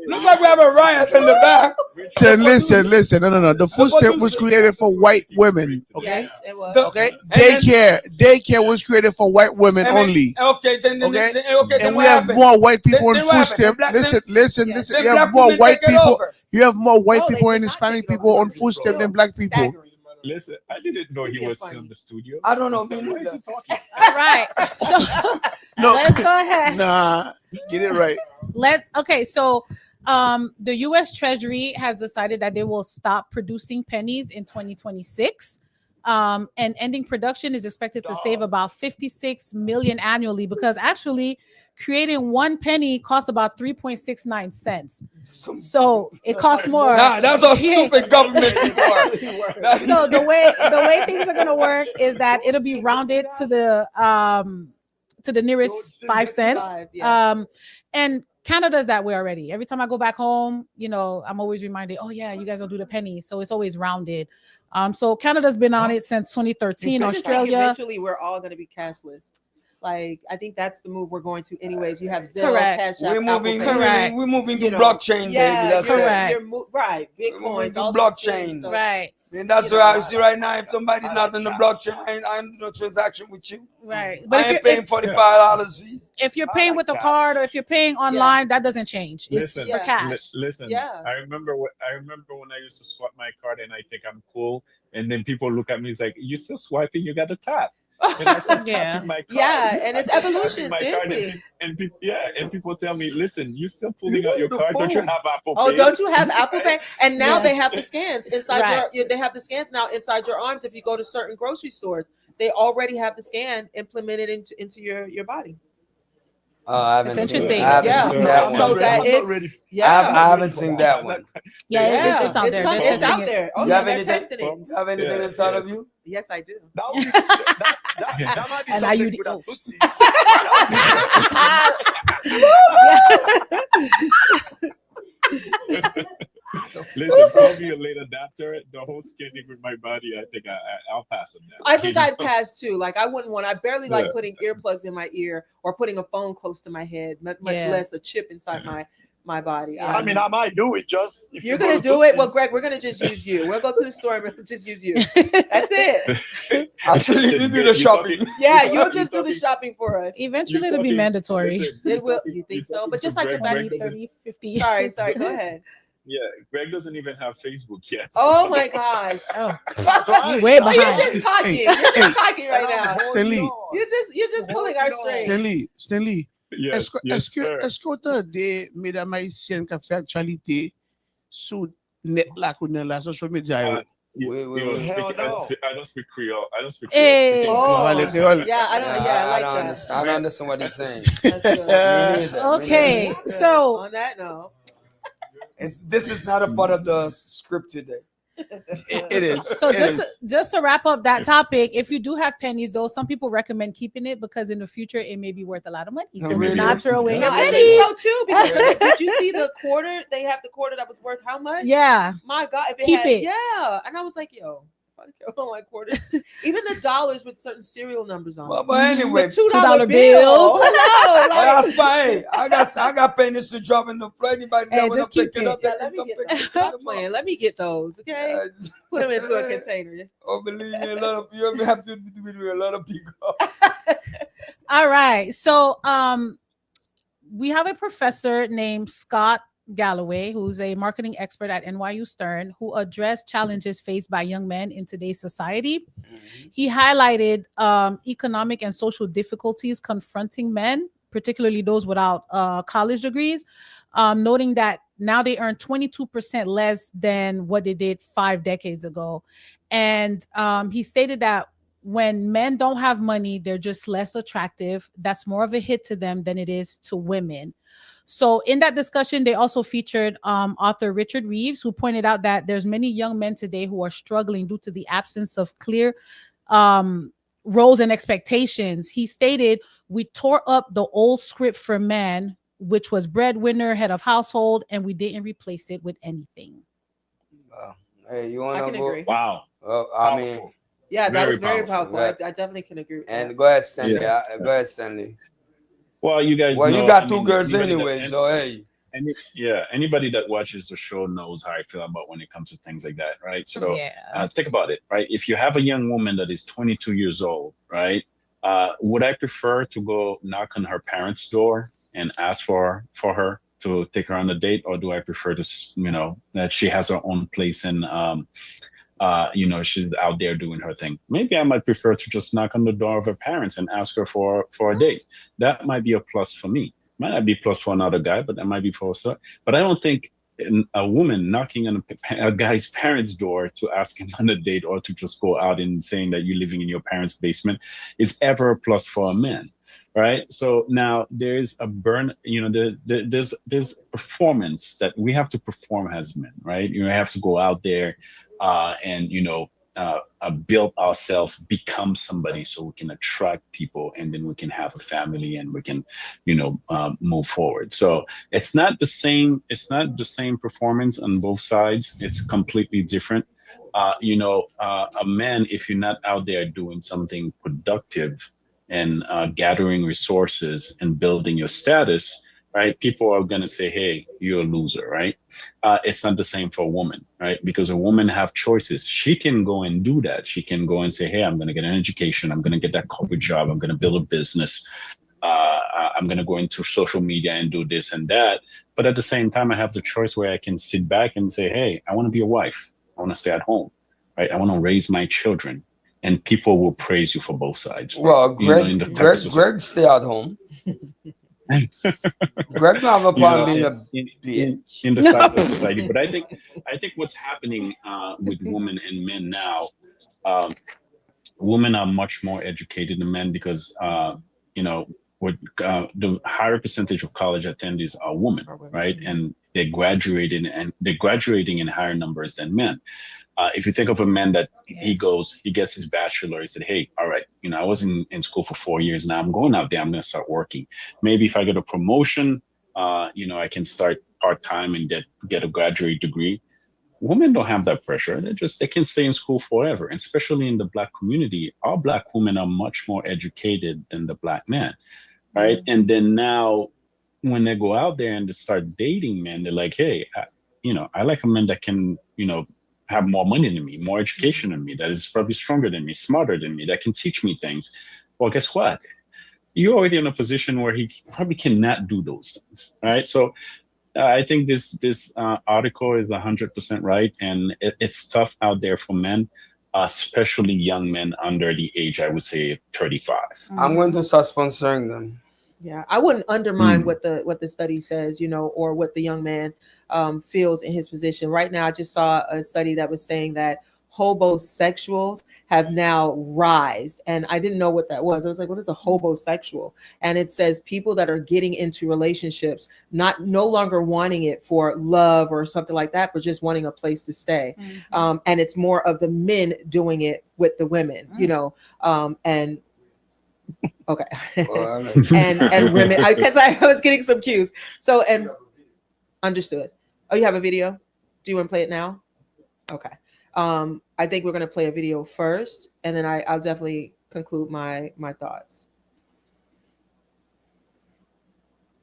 Look like we have a riot in the back. Listen. No. The food stamp was created for white women. Okay. Yes, it was. Okay. And then- Daycare was created for white women and then- only. Okay, then Okay. then And we what have happened? more white people Then on what food happened? stamp. Black Listen. Yes. Then You have black more women white take it people. over. You have more white No, they people did and not Hispanic take it people over. on food stamp than black people. Staggering. Listen, I didn't know he You're was funny. in the studio. I don't know. Me Why is neither. he talking? All right. So No. let's go ahead. Nah, get it right. So the US Treasury has decided that they will stop producing pennies in 2026. And ending production is expected to save about 56 million annually, because actually creating one penny costs about 3.69 cents. So it costs more. Nah, that's how Yeah. stupid government people are. So the way things are gonna work is that it'll be rounded to the nearest 5 cents. Five, yeah. And Canada's that way already. Every time I go back home, I'm always reminded, oh yeah, you guys don't do the penny, so it's always rounded. So Canada's been on it since 2013. I just think Australia, eventually we're all going to be cashless. Like, I think that's the move we're going to anyways. You have Zelle, Correct. Cash App, We're Apple moving, Pay. Correct. we're moving to You know, blockchain, Yeah, baby. That's you're, it. Correct. right. We're moving Bitcoins, to all these blockchain. things, so- right, And that's You why know, I see right now. If somebody's not in the blockchain, I ain't no transaction with you. right. I But ain't if paying you're, $45 fees. if you're I paying like with a that. card or if you're paying online, that doesn't change. It's Listen, for Yeah. cash. listen. Yeah. I remember when I used to swipe my card and I think I'm cool, and then people look at me, it's like, you still swiping? You got to tap. And I said, Yeah. tapping my card. Yeah, and I it's said, tapping evolution, my card, seriously. and people tell me, listen, you still pulling out your the card? Don't you phone. have Apple Oh, Pay? don't you have Apple Pay? And now Yeah. they have the scans inside Right. they have the scans now inside your arms. If you go to certain grocery stores, they already have the scan implemented into your body. I haven't It's seen interesting. I haven't Yeah. seen No, that I'm one. So not ready. that I'm not it's- ready. Yeah, I haven't seen that one. Yeah, it's out there. It's, They're it's out testing it. there. Oh, You yeah, have they're anything? testing it. You have anything Yeah, inside yeah. of you? Yes, I do. That would be, that might be And are you something the- with a Tootsie. Listen, call me a late adapter. The whole scanning with my body, I think I'll pass on that. I think I'd pass too. Like, I wouldn't want. I barely like Yeah. putting earplugs in my ear or putting a phone close to my head, much Yeah. less a chip inside my body. Yeah. I mean, I might do it just if You're you go gonna to do it. Well, Tootsie's. Greg, we're gonna just use you. We'll go to the store and we'll just use you. That's it. Actually, you do the You're shopping. talking- Yeah, you're you'll talking- just do the shopping for us. Eventually, you're it'll be talking- mandatory. listen, It will. you're You think talking so? But to just like the Greg. vaccine. Greg doesn't- 30, 50. Sorry. Go ahead. Yeah, Greg doesn't even have Facebook yet. Oh my gosh. Oh, That's right. you way So you're behind. just talking. Hey, You're just hey. talking right now. Stanley. You're just pulling our strings. Stanley, Yes, yes, sir. est-ce que t'as des mesdames haïtiennes qui fait actualité sous net là qu'on est là social media yo? Wait. Hell no. I don't speak Creole. I don't speak Hey. Creole. Oh. Parler créole. Yeah, I don't. Yeah, I like that. understand. I don't understand what he's saying. That's good. Me neither. Okay, Good. so On that note, This is not a part of the script today. It is. so It is. just to wrap up that topic, if you do have pennies, though, some people recommend keeping it because in the future it may be worth a lot of money. So No, do really? not throw away no, your I pennies. think so too. Because did you see the quarter? They have the quarter that was worth how much? Yeah, My God, if it Keep had, it. Yeah, and I was like, yo, fuck, I don't like quarters. Even the dollars with certain serial numbers on. But anyway, the $2 $2 bills. bills. Hello, like, I got pennies to drop in the floor. Anybody Hey, that wanna just keep pick it up, yeah, they let can me come get pick those. it Stop up. playing. Let me get those. Okay, put them into a container. Oh, believe me, a lot of you have to do it with a lot of people. all right. So we have a professor named Scott Galloway, who's a marketing expert at NYU Stern, who addressed challenges faced by young men in today's society. He highlighted economic and social difficulties confronting men, particularly those without college degrees, noting that now they earn 22% less than what they did 5 decades ago. And he stated that when men don't have money, they're just less attractive. That's more of a hit to them than it is to women. So in that discussion, they also featured author Richard Reeves, who pointed out that there's many young men today who are struggling due to the absence of clear roles and expectations. He stated, "We tore up the old script for men, which was breadwinner, head of household, and we didn't replace it with anything." Hey, you I wanna can go? agree. Wow. I mean, Powerful. Yeah, that Very was very powerful. powerful. I definitely can agree with and that. go ahead, Stanley. Yeah. Go ahead, Stanley. Well, you guys Well, you know, got two girls anybody anyway, so hey. anybody that watches the show knows how I feel about when it comes to things like that, right? So Yeah. think about it, right? If you have a young woman that is 22 years old, right? Would I prefer to go knock on her parents' door and ask for her to take her on a date, or do I prefer to, that she has her own place and she's out there doing her thing? Maybe I might prefer to just knock on the door of her parents and ask her for a date. That might be a plus for me. Might not be plus for another guy, but that might be for us. But I don't think a woman knocking on a guy's parents' door to ask him on a date, or to just go out and saying that you're living in your parents' basement, is ever a plus for a man. Right. So now there's a there's performance that we have to perform as men. Right. You have to go out there and build ourselves, become somebody, so we can attract people, and then we can have a family, and we can move forward. So it's not the same performance on both sides. It's completely different. A man, if you're not out there doing something productive and gathering resources and building your status, right, people are going to say, hey, you're a loser, right? It's not the same for a woman, right? Because a woman have choices. She can go and do that. She can go and say, hey, I'm going to get an education. I'm going to get that corporate job. I'm going to build a business. I'm going to go into social media and do this and that. But at the same time, I have the choice where I can sit back and say, hey, I want to be a wife. I want to stay at home, right? I want to raise my children. And people will praise you for both sides. Well, Greg, stay at home. Greg don't have a problem being a bitch in the side of society. But I think what's happening with women and men now, women are much more educated than men, because with the higher percentage of college attendees are women, right? And they're graduating in higher numbers than men. If you think of a man that he gets his bachelor, he said, hey, all right, I was in school for 4 years. Now I'm going out there, I'm going to start working. Maybe if I get a promotion, I can start part-time and get a graduate degree. Women don't have that pressure. They can stay in school forever. And especially in the Black community, our Black women are much more educated than the Black men, right? Mm-hmm. And then now when they go out there and they start dating men, they're like, hey, I like a man that can, have more money than me, more education than me, that is probably stronger than me, smarter than me, that can teach me things. Well, guess what? You're already in a position where he probably cannot do those things, right? So I think this article is 100% right, and it's tough out there for men, especially young men under the age, I would say, 35. I'm going to start sponsoring them. Yeah, I wouldn't undermine what the study says, or what the young man feels in his position. Right now, I just saw a study that was saying that hobosexuals have now rised, and I didn't know what that was. I was like, what is a hobosexual? And it says people that are getting into relationships, no longer wanting it for love or something like that, but just wanting a place to stay. Mm-hmm. And it's more of the men doing it with the women, and okay. and women, because I was getting some cues. So, and understood. Oh, you have a video? Do you want to play it now? Okay. I think we're going to play a video first, and then I'll definitely conclude my thoughts.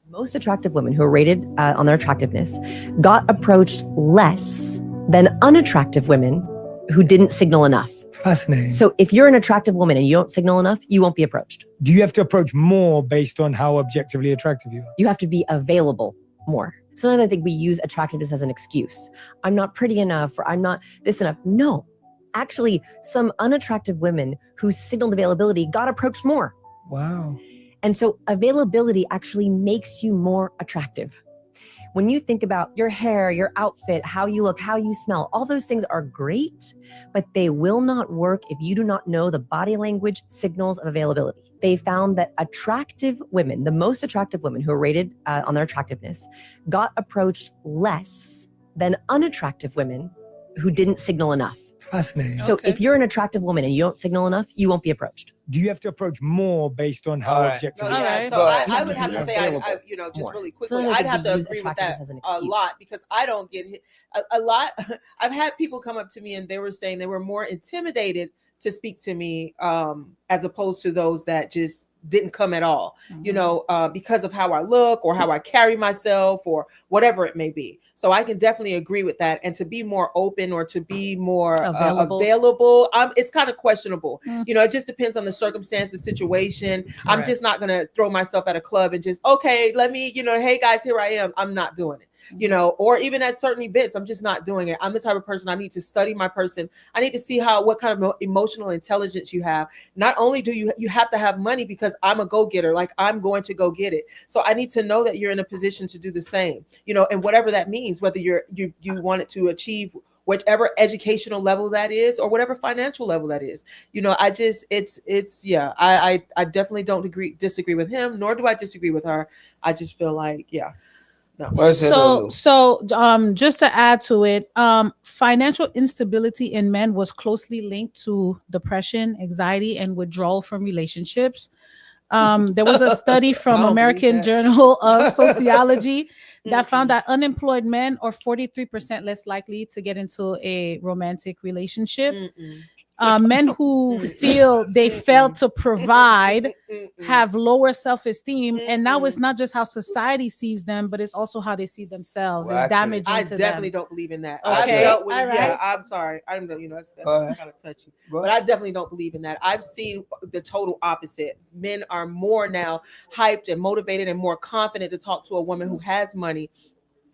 Most attractive women who are rated on their attractiveness got approached less than unattractive women who didn't signal enough. Fascinating. So if you're an attractive woman and you don't signal enough, you won't be approached. Do you have to approach more based on how objectively attractive you are? You have to be available more. Sometimes I think we use attractiveness as an excuse. I'm not pretty enough, or I'm not this enough. No, actually, some unattractive women who signaled availability got approached more. Wow. And so availability actually makes you more attractive. When you think about your hair, your outfit, how you look, how you smell, all those things are great, but they will not work if you do not know the body language signals of availability. They found that attractive women, the most attractive women who are rated on their attractiveness, got approached less than unattractive women who didn't signal enough. Fascinating. So Okay. if you're an attractive woman and you don't signal enough, you won't be approached. Do you have to approach more based on how All right. objective? No, All yeah. right. So Go ahead. I would have to say, Available just more. really So quickly, I I'd think have we to use agree with attractiveness that as an a excuse. lot because I don't get hit a lot. I've had people come up to me and they were saying they were more intimidated to speak to me as opposed to those that just didn't come at all, because of how I look or how I carry myself or whatever it may be. So I can definitely agree with that. And to be more open or to be more available, it's kind of questionable. Mm. It just depends on the circumstance, the situation. I'm Correct. just not going to throw myself at a club and just, okay, let me, hey guys, here I am. I'm not doing it. Or even at certain events, I'm just not doing it. I'm the type of person I need to study my person. I need to see what kind of emotional intelligence you have. Not only do you have to have money because I'm a go-getter, like I'm going to go get it. So I need to know that you're in a position to do the same, and whatever that means, whether you want it to achieve whatever educational level that is or whatever financial level that is. I just I definitely don't disagree with him, nor do I disagree with her. I just feel like no. What's it, Lulu? Just to add to it, financial instability in men was closely linked to depression, anxiety, and withdrawal from relationships. There was a study I from don't believe American that. Journal of Sociology that found Mm-mm. that unemployed men are 43% less likely to get into a romantic relationship. Mm-mm. Men who Mm-mm. feel they failed Mm-mm. to provide Mm-mm. have lower self-esteem, and now it's Mm-mm. not just how society sees them, but it's also how they see themselves. Well, It's actually, damaging I to definitely them. don't believe in that. I've Okay, dealt with all right. I'm sorry. I don't know, that's Go ahead. kind of touchy. Go But ahead. I definitely don't believe in that. I've seen the total opposite. Men are more now hyped and motivated and more confident to talk to a woman who has money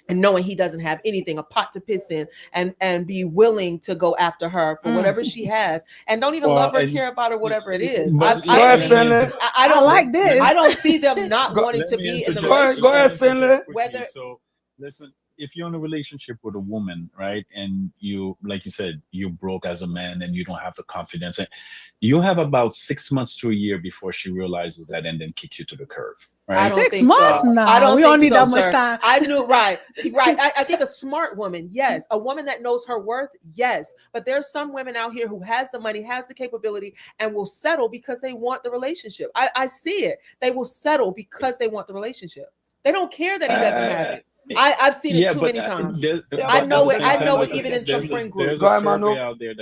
and knowing he doesn't have anything, a pot to piss in, and be willing to go after her for whatever she has, and don't even love Well, her, and care about her, whatever it is. but I've Go ahead, seen, Stanley. I don't like this. I don't see them not Go, wanting let to me be in the interject. go ahead, go ahead, relationship. Stanley. Quickly. Whether So, listen, if you're in a relationship with a woman, right, and you, like you said, you're broke as a man and you don't have the confidence, and you have about 6 months to a year before she realizes that and then kicks you to the curb, I right? don't 6 think months? so. Nah, I don't we think don't need so, that much sir. time. I knew right. I think a smart woman, yes. A woman that knows her worth, yes. But there's some women out here who has the money, has the capability, and will settle because they want the relationship. I see it. They will settle because they want the relationship. They don't care that he doesn't have Uh, it. I've seen it yeah, too but many times. Yeah, I but at know the it. same I time, know at it the even same in some there's friend there's groups. Go a ahead, survey Manu. out there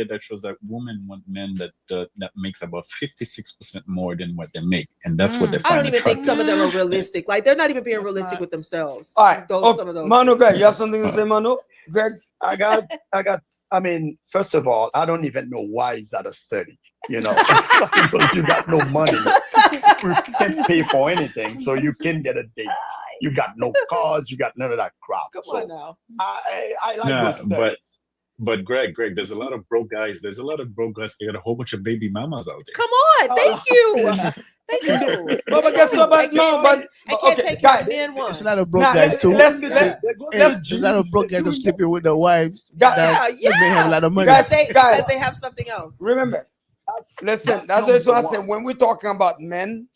that shows women want men that makes about 56% more than what they make, and that's what they I don't find even think attractive. some of them are realistic. Like they're not even being That's realistic not. with themselves. All right. Those Okay. some of those. Manu, Greg, you have something to say, Manu? Greg? I got, I mean, first of all, I don't even know why is that a study, because you got no money, you can't pay for anything, so you can get a date. You got no cars, you got none of that crap. Come So on now. I like Nah, those studies. but Greg, there's a lot of broke guys. There's a lot of broke guys. They got a whole bunch of baby mamas out there. Come on. Thank you. Thank you. But guess what? But And no, can't but can't okay, take care of guys. the man There's one. a lot of broke Now guys too. let's There's a lot of broke guys who sleeping with their wives that Yeah, may have a lot of money. Guys, because they have something else. remember. Listen, that's number what I said. one. When we're talking about men,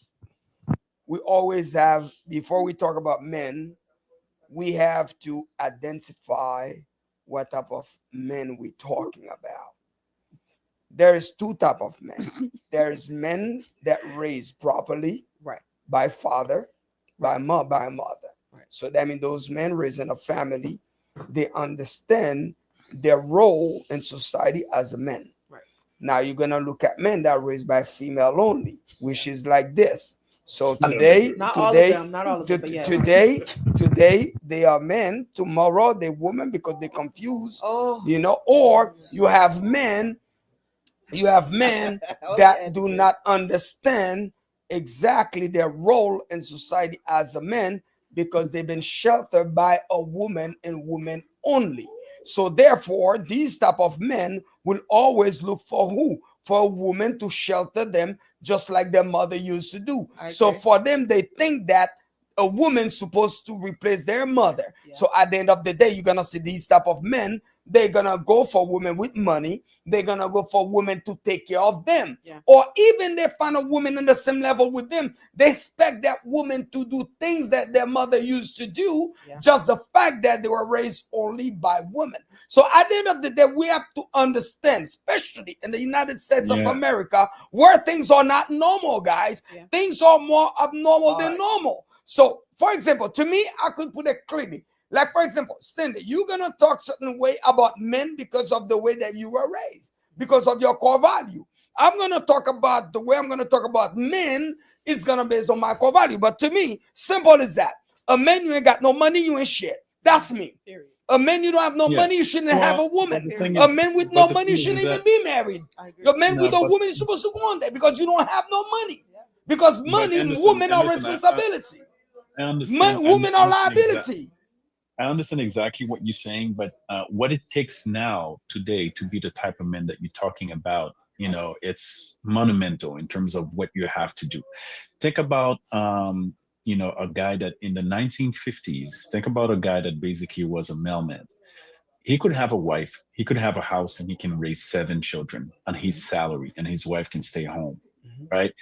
we always have, before we talk about men, we have to identify what type of men we're talking about. There's two type of men. There's men that raise properly, Right. by father, by mother. Right. So that means those men raising a family, they understand their role in society as a man. Right. Now you're gonna look at men that are raised by female only, which is like this. So I don't today, agree. Not all of them, not all of them, but yes. today they are men. Tomorrow they women because they confuse, Oh. Or you have men that do not understand exactly their role in society as a man because they've been sheltered by a woman and women only. So therefore, these type of men will always look for who? For a woman to shelter them, just like their mother used to do. I So agree. for them, they think that a woman supposed to replace their mother. Yeah. So at the end of the day, you're gonna see these type of men. They're gonna go for women with money. They're gonna go for women to take care of them. Yeah. Or even they find a woman on the same level with them. They expect that woman to do things that their mother used to do, Yeah. just the fact that they were raised only by women. So at the end of the day, we have to understand, especially in the United States of Yeah. America, where things are not normal, guys. Yeah. Things are more abnormal than Alright. normal. So, for example, to me, I could put it clearly. Like, for example, Stanley, you're gonna talk certain way about men because of the way that you were raised, because of your core value. I'm gonna talk about the way I'm gonna talk about men is gonna be based on my core value. But to me, simple as that. A man, you ain't got no money, you ain't shit. That's me. Period. A man, you don't have no Yeah. money, you shouldn't have a Well, woman. but the thing A is, man with but no the money thing is shouldn't even that be married. I agree. A man no, with a but woman is supposed to go on there because you don't have no money. Yeah. Because but money, Anderson, women are Anderson, responsibility. I understand. Women are Understand liability. I understand exactly what you're saying, but what it takes now today to be the type of men that you're talking about, it's monumental in terms of what you have to do. Think about, a guy that in the 1950s. Think about a guy that basically was a mailman. He could have a wife, he could have a house, and he can raise 7 children on his salary, and his wife can stay home, Mhm. right?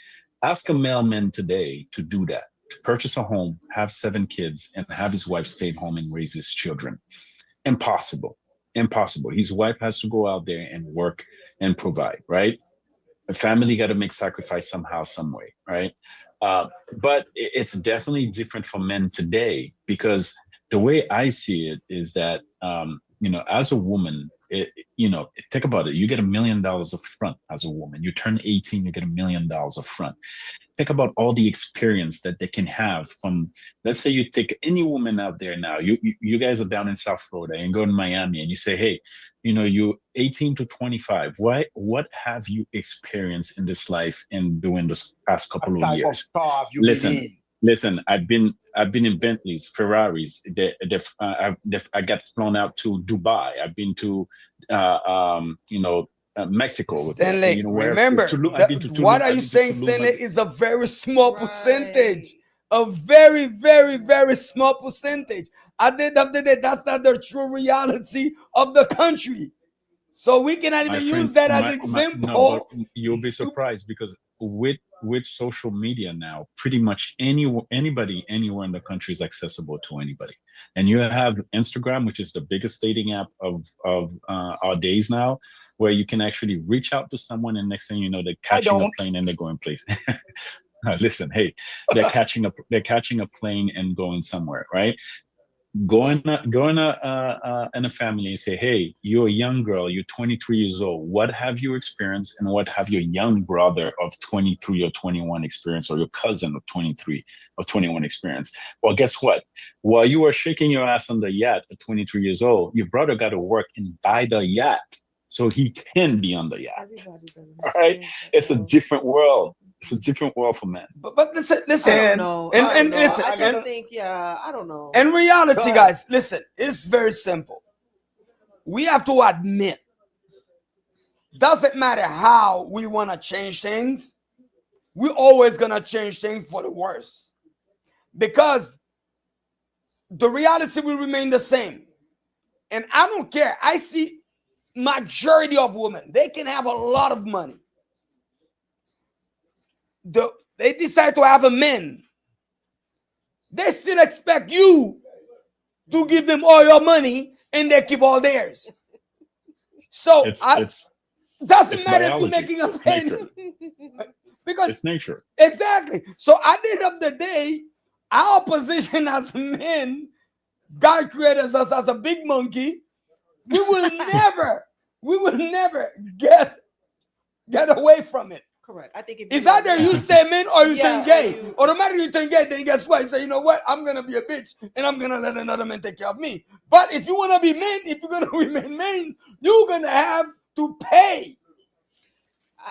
Ask a mailman today to do that, to purchase a home, have 7 kids, and have his wife stay home and raise his children. Impossible. Impossible. His wife has to go out there and work and provide, right? The family got to make sacrifice somehow, some way, right? But it's definitely different for men today because the way I see it is that, as a woman, think about it. You get $1 million up front as a woman. You turn 18, you get $1 million up front. Think about all the experience that they can have from, let's say you take any woman out there now, you guys are down in South Florida and go to Miami and you say, hey, you 18 to 25, what have you experienced in this life and during this past couple What of type of years? car have you been Listen, in? listen, I've been in Bentleys, Ferraris. I got flown out to Dubai. I've been to Mexico, Stanley, remember, I've been to what Tulum. are I've you been to saying, Toulouse. Stanley, is a very small Right. percentage. A very, very, very small percentage. At the end of the day, that's not the true reality of the country. So we cannot My even friend, use that as no, but example. you'll be to surprised because with social media now, pretty much anybody anywhere in the country is accessible to anybody. And you have Instagram, which is the biggest dating app of our days now, where you can actually reach out to someone, and next thing you know, they're I catching a don't. plane and they're going place. Listen, hey, they're catching a plane and going somewhere, right? Go in a family and say, hey, you're a young girl, you're 23 years old. What have you experienced, and what have your young brother of 23 or 21 experience, or your cousin of 23 or 21 experience? Well, guess what? While you were shaking your ass on the yacht at 23 years old, your brother got to work and buy the yacht so he can be on the yacht. Everybody doesn't All right, experience that, it's a though. different world. It's a different world for men. but listen, I listen. don't And know. And I and don't know. listen, I just and think, yeah, I don't know. in reality, God, guys, listen, it's very simple. We have to admit, doesn't matter how we want to change things, we're always gonna change things for the worse. Because the reality will remain the same. And I don't care. I see majority of women, they can have a lot of money. They decide to have a man. They still expect you to give them all your money and they keep all theirs. So It's I it's doesn't it's matter if you're biology. making a It's penny. nature. Because It's nature. exactly. So at the end of the day, our position as men, God created us as a big monkey. We will never, we will never get away from it. Correct. I think if It's you, either you yeah, stay men or you yeah, turn or gay. you, Or no matter you turn gay, then guess what? You say, you know what? I'm gonna be a bitch and I'm gonna let another man take care of me. But if you wanna be men, if you're gonna remain men, you're gonna have to pay.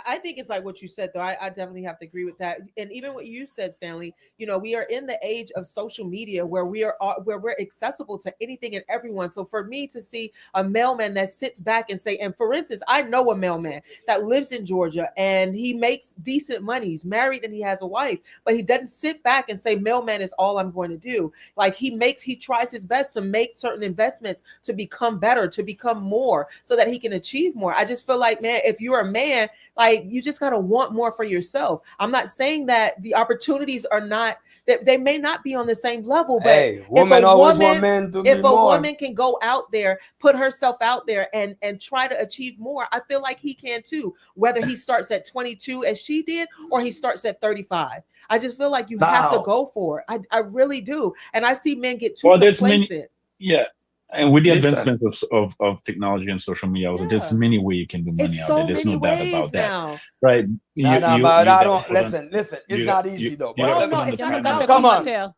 I think it's like what you said, though. I definitely have to agree with that. And even what you said, Stanley, we are in the age of social media where we're accessible to anything and everyone. So for me to see a mailman that sits back and say, and for instance, I know a mailman that lives in Georgia and he makes decent money. He's married and he has a wife, but he doesn't sit back and say, mailman is all I'm going to do. Like he tries his best to make certain investments to become better, to become more so that he can achieve more. I just feel like, man, if you're a man, like you just got to want more for yourself. I'm not saying that the opportunities are not, that they may not be on the same level, but Hey, women always want men to be if a more. woman can go out there, put herself out there and try to achieve more, I feel like he can too, whether he starts at 22 as she did or he starts at 35. I just feel like you have to go for it. I really do. And I see men get too complacent. Yeah. And with the Listen. advancement of technology and social media, also, there's many ways you can do money It's out so there. There's many no doubt ways about now. that, right? No, but I don't listen. It's you not got- easy you- though. you But gotta no, put on it's the not. time That's out. a come on. Mateo.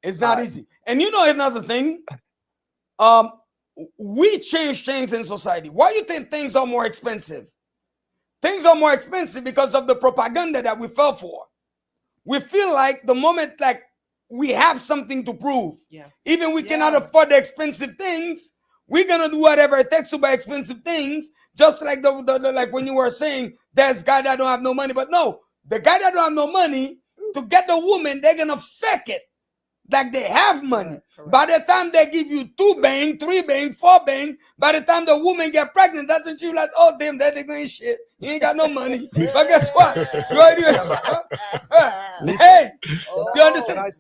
It's not Right. easy. And another thing, we change things in society. Why you think things are more expensive? Things are more expensive because of the propaganda that we fell for. We feel like the moment like we have something to prove, even we cannot afford the expensive things, we're gonna do whatever it takes to buy expensive things. Just like the like when you were saying, there's guy that don't have no money, but no, the guy that don't have no money to get the woman, they're gonna fake it like they have money. Correct. By the time they give you 2 bang, 3 bang, 4 bang, by the time the woman get pregnant, that's when she like, oh damn, that nigga ain't shit. You ain't got no money. But guess what? You already hey, you understand?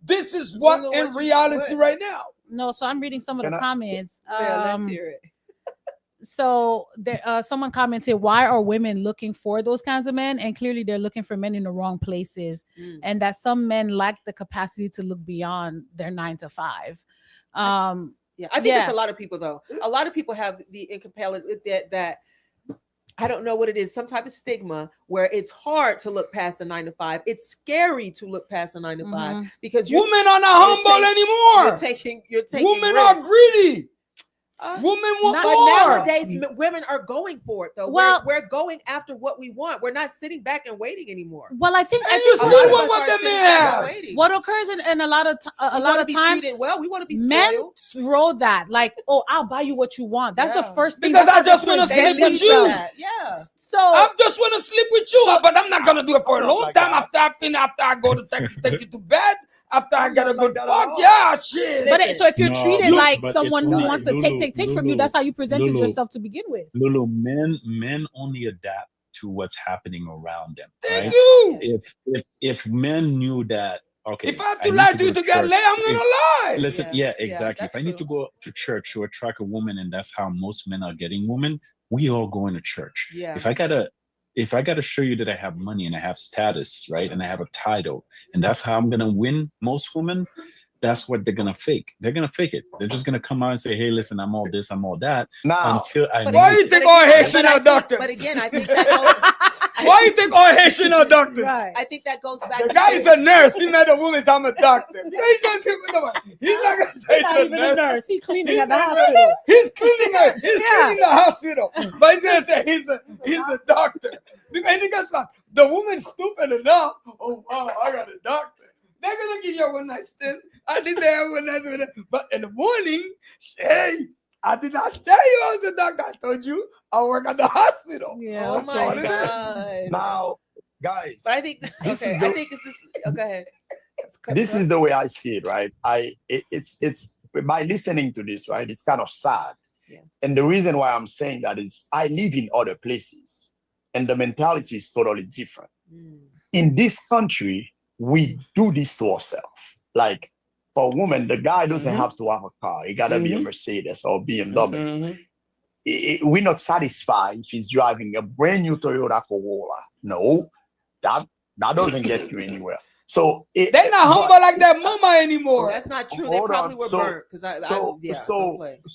This is what in reality right now. No, so I'm reading some of the comments. Let's hear it. So there, someone commented, why are women looking for those kinds of men? And clearly they're looking for men in the wrong places, and that some men lack the capacity to look beyond their 9 to 5. I think it's a lot of people though. A lot of people have the incapacity that I don't know what it is, some type of stigma where it's hard to look past a 9 to 5. It's scary to look past a 9 to 5 because women are not humble anymore. You're taking women risks. are greedy. Women want more. Nowadays, women are going for it though. Well, we're going after what we want. We're not sitting back and waiting anymore. Well, I think you see what the man has. What occurs in a lot of times, well, we want to be men spoiled. throw that like, oh, I'll buy you what you want. That's the first thing. Because I just want to sleep with you. Yeah. So I just want to sleep with you, but I'm not gonna do it for a long time. After I go to take you to bed. After I get a good fuck, shit. But so if you're treated like but someone it's who only- wants to take from you, that's how you presented Lulu, yourself to begin with. Lulu, men only adapt to what's happening around them. Thank right? you. If men knew that, okay, if I have to lie to you to get laid, I'm gonna lie. Listen, exactly. If I need to true. go to church to attract a woman, and that's how most men are getting women, we all going to church. Yeah. If I gotta show you that I have money and I have status, right, and I have a title, and that's how I'm gonna win most women, that's what they're gonna fake. They're gonna fake it. They're just gonna come out and say, "Hey, listen, I'm all this, I'm all that." Now, until I why you think all Haitian are doctors? But again, I think that why you think all Haitian are doctors? Right. I think that goes back. The to guy is a nurse. He met a woman, so I'm a doctor. He's not gonna take Not the even a nurse. nurse. He's cleaning at the hospital. He's cleaning her. He's cleaning the hospital. But he's gonna say he's a doctor. Because he gets the woman's stupid enough. Oh wow, I got a doctor. They're gonna give you a one night stand. I think they have one night stand. But in the morning, hey, I did not tell you I was a doctor. I told you I work at the hospital. Yeah. Oh That's all my it is. god. now, guys, But I think This is the- I think it's this. Oh, go ahead. this is the way I see it, right? It's by listening to this, right? It's kind of sad. Yeah. And the reason why I'm saying that is I live in other places and the mentality is totally different. In this country, we do this to ourselves. Like for a woman, the guy doesn't have to have a car. He gotta be a Mercedes or BMW. We're not satisfied if he's driving a brand new Toyota Corolla. No, that doesn't get you anywhere. So They're not humble like their mama anymore. That's not true. They Hold probably on. were So- burnt because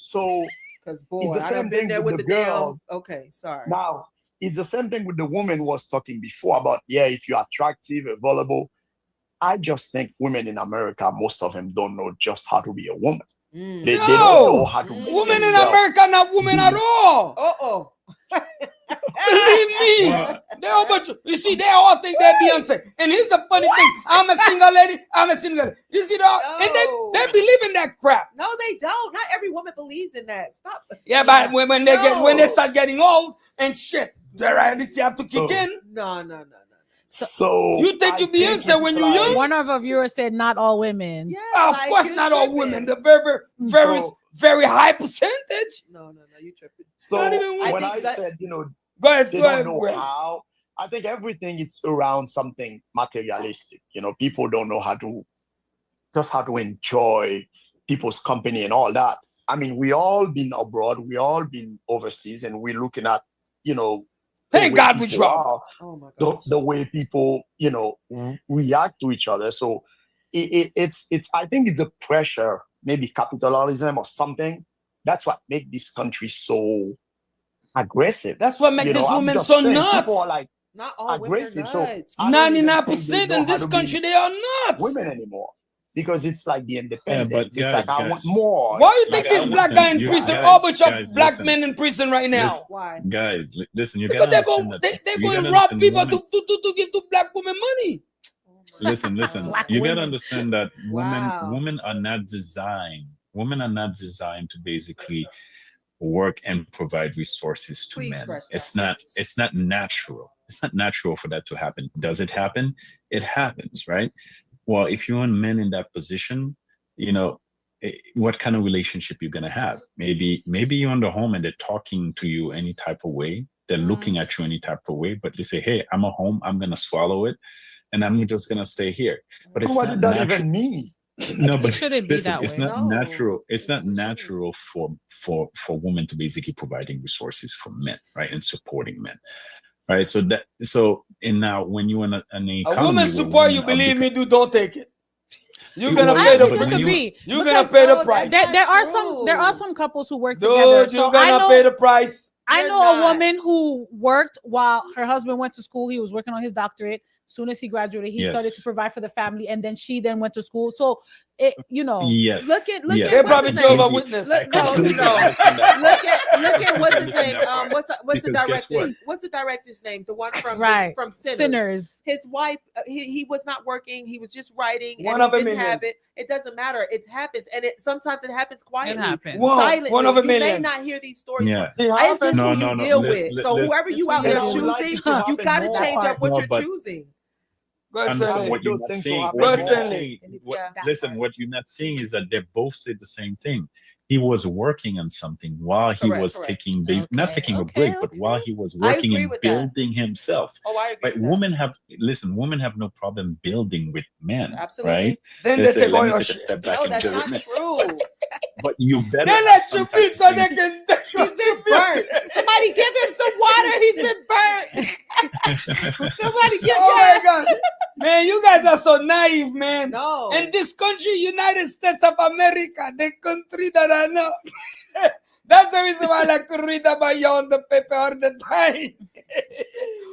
so because boy, the I same done been thing there with with the the girl. damn. Okay, sorry. now it's the same thing with the woman was talking before about, if you're attractive, available. I just think women in America, most of them don't know just how to be a woman. They don't know how to be Women in themselves. America not women at all. Oh. Believe me. Well, They all bunch of, you see, they all think they're Beyonce. And here's the funny thing. I'm a single lady. I'm a single lady. You see that? And they believe in that crap. No, they don't. Not every woman believes in that. Stop. Yeah, but when they start getting old and shit, the reality have to So- kick in. No. So You think you Beyonce when you're young? One of our viewers said not all women. Yeah, Of like, course, you not all tripping. women. The very, So- very high percentage. No, you tripping. So Not even I when think I that- said, Go ahead, they go don't ahead, know Greg. how, I think everything it's around something materialistic. People don't know how to enjoy people's company and all that. I mean, we all been abroad, we all been overseas, and we're looking at, the Thank way God we people travel. are, Oh my god. the way people, react to each other. So it's I think it's a pressure, maybe capitalism or something. That's what makes this country so aggressive. That's what makes this I'm woman just so saying, nuts. People are like Not all aggressive. women So are nuts. I don't even think 99% they know in how this to be country, they are nuts. women anymore, because it's like the independence. guys, it's like I want guys. more. Why you It's think like, I this want black to guy in be prison? guys. All bunch of guys, black listen. men in prison right now. Listen. Why? Guys, listen, you Because gotta understand that. they're you going gotta to rob understand people women- to give to black women money. Listen. Black You women. gotta understand that Wow. women are not designed. Women are not designed to basically work and provide resources to Please men. scratch that. It's not natural. It's not natural for that to happen. Does it happen? It happens, right? Well, if you want men in that position, what kind of relationship you're gonna have? Maybe you're on the home and they're talking to you any type of way. They're looking at you any type of way, but they say, "Hey, I'm at home. I'm gonna swallow it, and I'm just gonna stay here." But it's what not did that natural. even mean? No, but It shouldn't be listen, that it's way. not No, natural. It's not it shouldn't. natural for women to basically providing resources for men, right, and supporting men, right. And now when you're in an A economy woman where support you, women are believe me, don't take it. You're Well, gonna I pay the actually but when you- disagree. You're because gonna pay the no, price. that's there are true. some couples who work together. Dude, So you're gonna pay the price. I You're know not. a woman who worked while her husband went to school. He was working on his doctorate. As soon as he graduated, he started to Yes. provide for the family, and then she went to school. So Yes. Look at yes. They what's probably his Jehovah name? Witness. Look, no. Completely understand that part. Look at what's his Understand name? that part. What's the Because guess director's what? what's the director's name? The one from right from Sinners. sinners. His wife, he was not working. He was just writing, One and of he a didn't million. have it. It doesn't matter. It happens, and sometimes it happens quietly, happens. One- silently. one of a You may million. not hear these stories. Yeah. It's just No, who no, you no. deal Let- with. let- So let's- whoever That's you what out you there do. choosing, Like you got to more. change up what No, you're but- choosing. Go ahead, Understand Sonny. what you're Those not things seeing. will What happen you're not more. seeing. Yeah. Listen, what you're not seeing is that they both said the same thing. He was working on something while he Correct, was correct. taking, not Okay, taking a okay, break, but okay. while he was I working agree and with that. building himself. Oh, I agree. Right? with that. Women have no problem building with men. Absolutely. Right? Then They they say, take all let me your take a shit. step back No, and that's deal with not men. true. But you better They have let some you type be of so thing. they can. He's been burnt. Somebody give him some water. He's been burnt. Somebody give Oh my him. God, man, you guys are so naive, man. No. In this country, United States of America, the country that I know. That's the reason why I like to read about you on the paper all the time.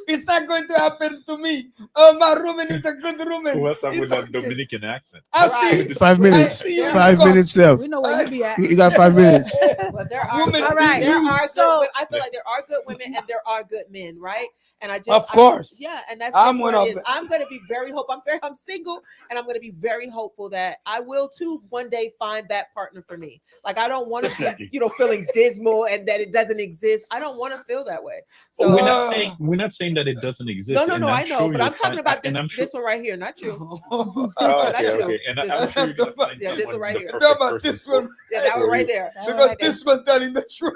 It's not going to happen to me. Oh, my roommate is a good roommate. What's up It's with that okay. Dominican accent? I Right. see. 5 minutes. I see you 5 come. minutes left. We know where you be at. You got 5 minutes. But there are Women good, All right. there are good. So- I feel like there are good women and there are good men, right? And I just, Of course. yeah, and that's I'm just one what of it is. them. I'm gonna be very I'm single, and I'm gonna be very hopeful that I will too one day find that partner for me. Like I don't want to be, feeling dismal and that it doesn't exist. I don't want to feel that way. So we're not saying that it doesn't exist. no, and I I'm know, sure but you'll I'm talking find- about and this I'm sure- this one right here, not you. Oh, Not okay, you. okay. And This I'm sure you're gonna find Yeah, this someone, one right the here. perfect Talk about person this for- one. Yeah, that one for right you. there. That one Because right there. this one telling the truth.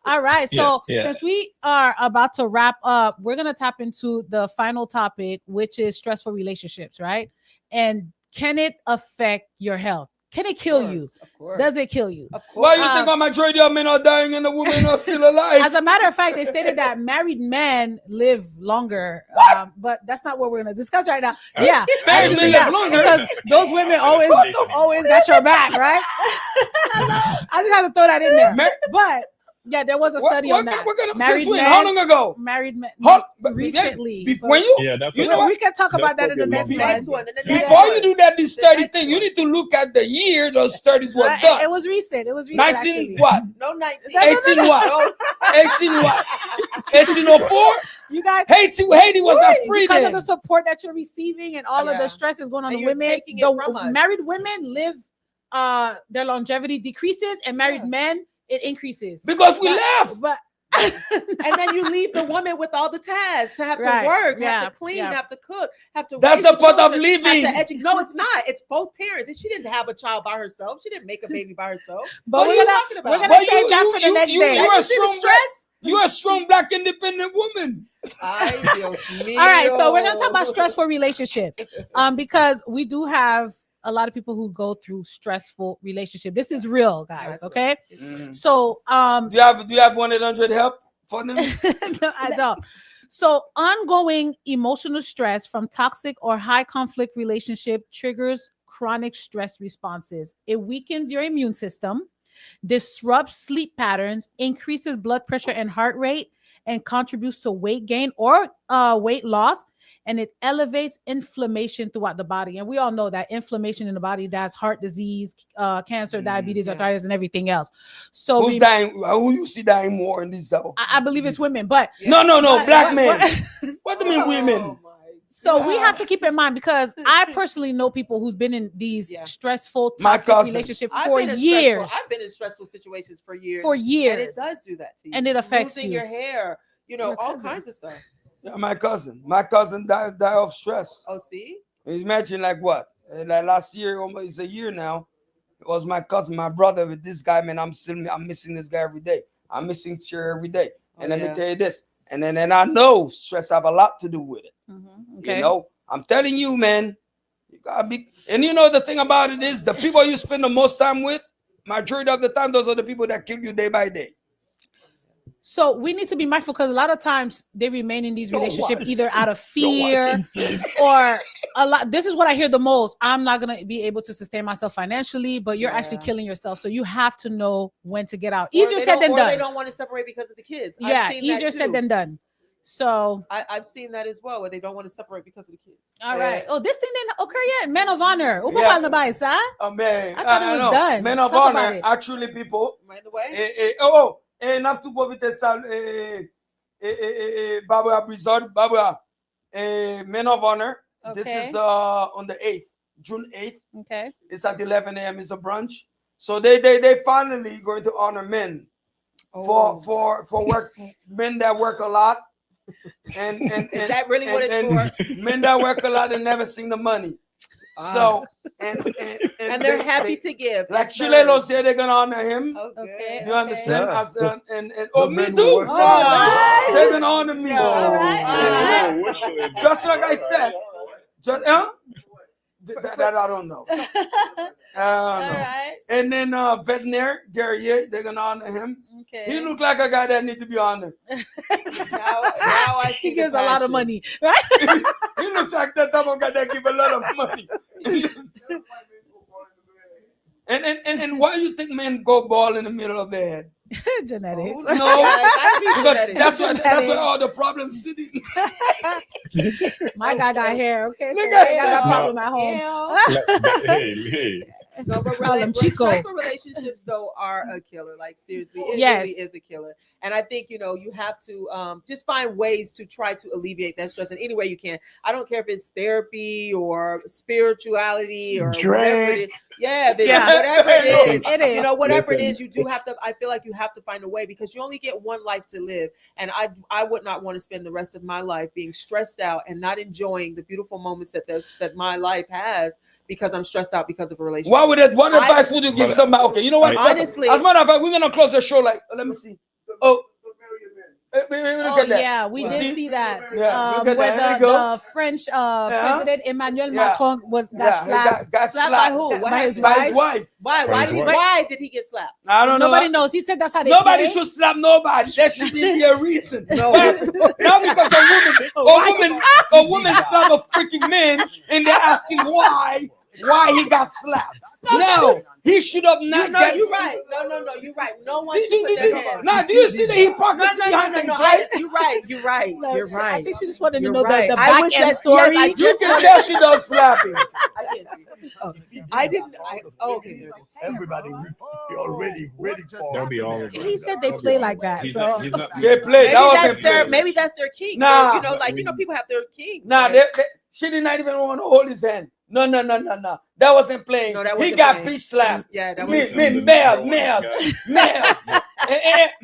All right. So Yeah, yeah. since we are about to wrap up, we're gonna tap into the final topic, which is stressful relationships, right? And can it affect your health? Can it kill you? Of course. Does it kill you? Of course. Why you think a majority of men are dying and the women are still alive? As a matter of fact, they stated that married men live longer, but that's not what we're going to discuss right now. Yeah, Married actually, men yeah, live longer? because those women always got your back, right? I just have to throw that in there. But yeah, there was a study on that. What kind of Married since when? men- How long ago? Married men Recently. recently. When you, Yeah, that's you what- know what? We can talk about That's that in the what next we The want. next one. one. And the next Before one. you do that, this The study next thing, you one. need to look at the year those studies were It done. was recent. It was recent. 19 actually. what? No 19. 18 what? 18 what? 1804. You guys, Haiti was not free because then. of the support that you're receiving and all of Yeah. the stress is going on And the you're women. taking it The from us. married women live, their longevity decreases, and married Yeah. men it increases. Because we left. But And then you leave the woman with all the tasks to have Right. to work, Yeah. have to clean, Yeah. have to cook, have to. That's raise the the part of children, have to living. No, it's not. It's both parents. And she didn't have a child by herself. She didn't make a baby by herself. but What we're are you gonna talking about? we're gonna But save that for the next day. you You are see the strong. stress? You're a strong black independent woman. Ay, Dios mío. All right, so we're gonna talk about stressful relationships, because we do have a lot of people who go through stressful relationship. This is real, guys. That's Okay, Mm. so Do you have 1-800 help for them? no, I don't. So ongoing emotional stress from toxic or high conflict relationship triggers chronic stress responses. It weakens your immune system, disrupts sleep patterns, increases blood pressure and heart rate, and contributes to weight gain or weight loss. And it elevates inflammation throughout the body. And we all know that inflammation in the body, that's heart disease, cancer, diabetes, yeah. arthritis, and everything else. So Who's dying? Who you see dying more in this? I believe it's women, but No, but- black but- men. What do you mean women? Oh, my so we God. have to keep in mind, because I personally know people who's been in these Yeah. stressful, My toxic cousin. relationships I've for been in years. I've been in stressful situations for years. For And it years. does do that to you. And it affects Losing you. your hair, Your all cousin. kinds of stuff. Yeah, my cousin died of stress. Oh, see? Imagine like what? Like last year, almost it's a year now. It was my cousin, my brother with this guy, man. I'm missing this guy every day. I'm missing Cheer every day. And let me tell you this. And then I know stress have a lot to do with it. Okay. You know, I'm telling you, man. You gotta be. And you know the thing about it is the people you spend the most time with, majority of the time, those are the people that kill you day by day. So we need to be mindful, because a lot of times they remain in these Your relationships wife. either out of Your fear wife, please. or a lot. This is what I hear the most. I'm not gonna be able to sustain myself financially, but you're actually Yeah. killing yourself. So you have to know when to get out. Or Easier they said don't- than or done. They don't want to separate because of the kids. Yeah, I've seen easier that said too. than done. So I've seen that as well, where they don't want to separate because of the kids. all right. Oh, this thing didn't occur yet. Men of honor. Upo Yeah. pa na ba isa? Oh man, I thought it was know. done. Men of Talk about honor, it. actually, people. Right the way? Not to povite sal, Barbara Brizard, Barbara, Men of Honor. This Okay. is on the 8th, June 8th. Okay. It's at 11 a.m. It's a brunch. So they finally going to honor men for work, men that work a lot. And Is that really what it's for? men that work a lot and never seen the money. So and And they're happy to give. like That's Chilelo nice. said, they're gonna honor him. Okay. Do you understand? Yeah. And The oh, me men too. who work hard. They're gonna honor me. All right. Oh, Just like I said. Just that I don't know. All right. And then veterinary Guerrier, they're gonna honor him. Okay. He look like a guy that need to be honored. Now I see He the gives a lot of passion. money, right? He looks like that type of guy that give a lot of money. And why you think men go ball in the middle of their head? Genetics. Oh, No, yeah, gotta be because genetics. that's where all the problems sitting. My guy got hair. Okay. So Look I at ain't got that that. problem at home. hey. No, but Call him Chico. stressful relationships though are a killer. Like seriously, it Yes. really is a killer. And I think you have to just find ways to try to alleviate that stress in any way you can. I don't care if it's therapy or spirituality or whatever it is. Yeah, whatever it is. It is. Whatever it Listen. is, you do have to. I feel like you have to find a way because you only get one life to live. And I would not want to spend the rest of my life being stressed out and not enjoying the beautiful moments that my life has because I'm stressed out because of a relationship. What advice would you give somebody? Okay, you know what? Honestly- as a matter of fact, we're gonna close the show. Like, let me see. Oh, look Oh at that. yeah, we You did see that. Yeah, look at Where that. There you go. the French president Emmanuel Yeah. Macron got Yeah, slapped. got Slapped slapped by who? What By his happened? by his wife. Why? By his wife. Why did he get slapped? I don't know. Nobody knows. He said that's how they Nobody play. should slap nobody. There should be a reason. No, Not it's- because a woman slap a freaking man and they're asking why he got slapped. No, he should have not. You know, you're right. No, you're right. No one should put their hands. Now, do you see the hypocrisy behind things, right? You're right. You're right. You're I right. think she just wanted to You're know right. the I back was end just- story. yes, I You just can wanted- tell she does slapping. I didn't see it. Oh, I didn't. Okay. Everybody already ready for. They'll be all. He said they play like that. He's So not, he's not, They play. Maybe That that's wasn't their. play. Maybe that's their king. Nah. You know, like people have their king. Nah, Like, she did not even want to hold his hand. No. That wasn't playing. No, that He wasn't got playing. peace slap. Yeah, that Me, was. me, the merde, number one merde, guy. merde.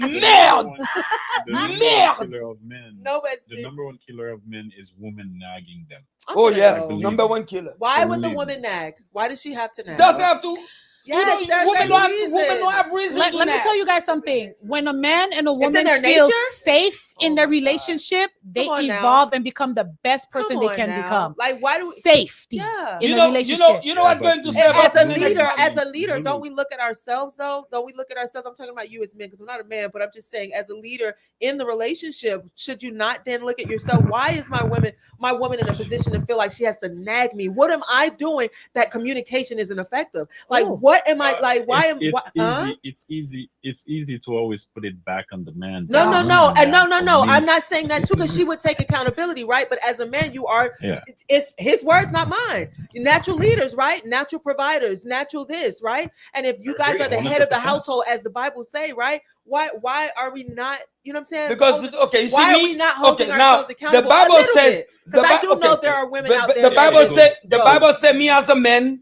The number Merde. one killer of men. No, but The number one killer of men is women nagging them. Oh yes, believe number it. one killer. Why would the Believe woman nag? Why does she have to nag? Doesn't have to. Yes, you know, there's women a don't have, reason. women don't have reason. let to me nag. tell you guys something. When a man and a in woman their feel nature? safe in Oh their my God. relationship, they Come on now. evolve and become the best Come person they on can now. become. Like, why do we? Safety Yeah. in You a know, relationship. you know what's Yeah, going to but- say And about as a women? leader, Lulu. don't we look at ourselves though? Don't we look at ourselves? I'm talking about you as men because I'm not a man, but I'm just saying, as a leader in the relationship, should you not then look at yourself? Why is my woman in a position to feel like she has to nag me? What am I doing that communication isn't effective? Like, Ooh. what am I like? Why am it's why, huh? easy. It's easy to always put it back on the man. No, to no, be no, the and man. no. For me, I'm not saying that too because she would take accountability, right? But as a man, you are. Yeah. It's his words, not mine. Natural leaders, right? Natural providers, natural this, right? And if you guys are the head of the 100%. household, as the Bible say, right? Why are we not? You know what I'm saying? Because okay, you see why me? are we not holding Okay, now ourselves accountable? the Bible says because I do know okay, there are women the, out the- there. the Bible that- said the Go. Bible said me as a man,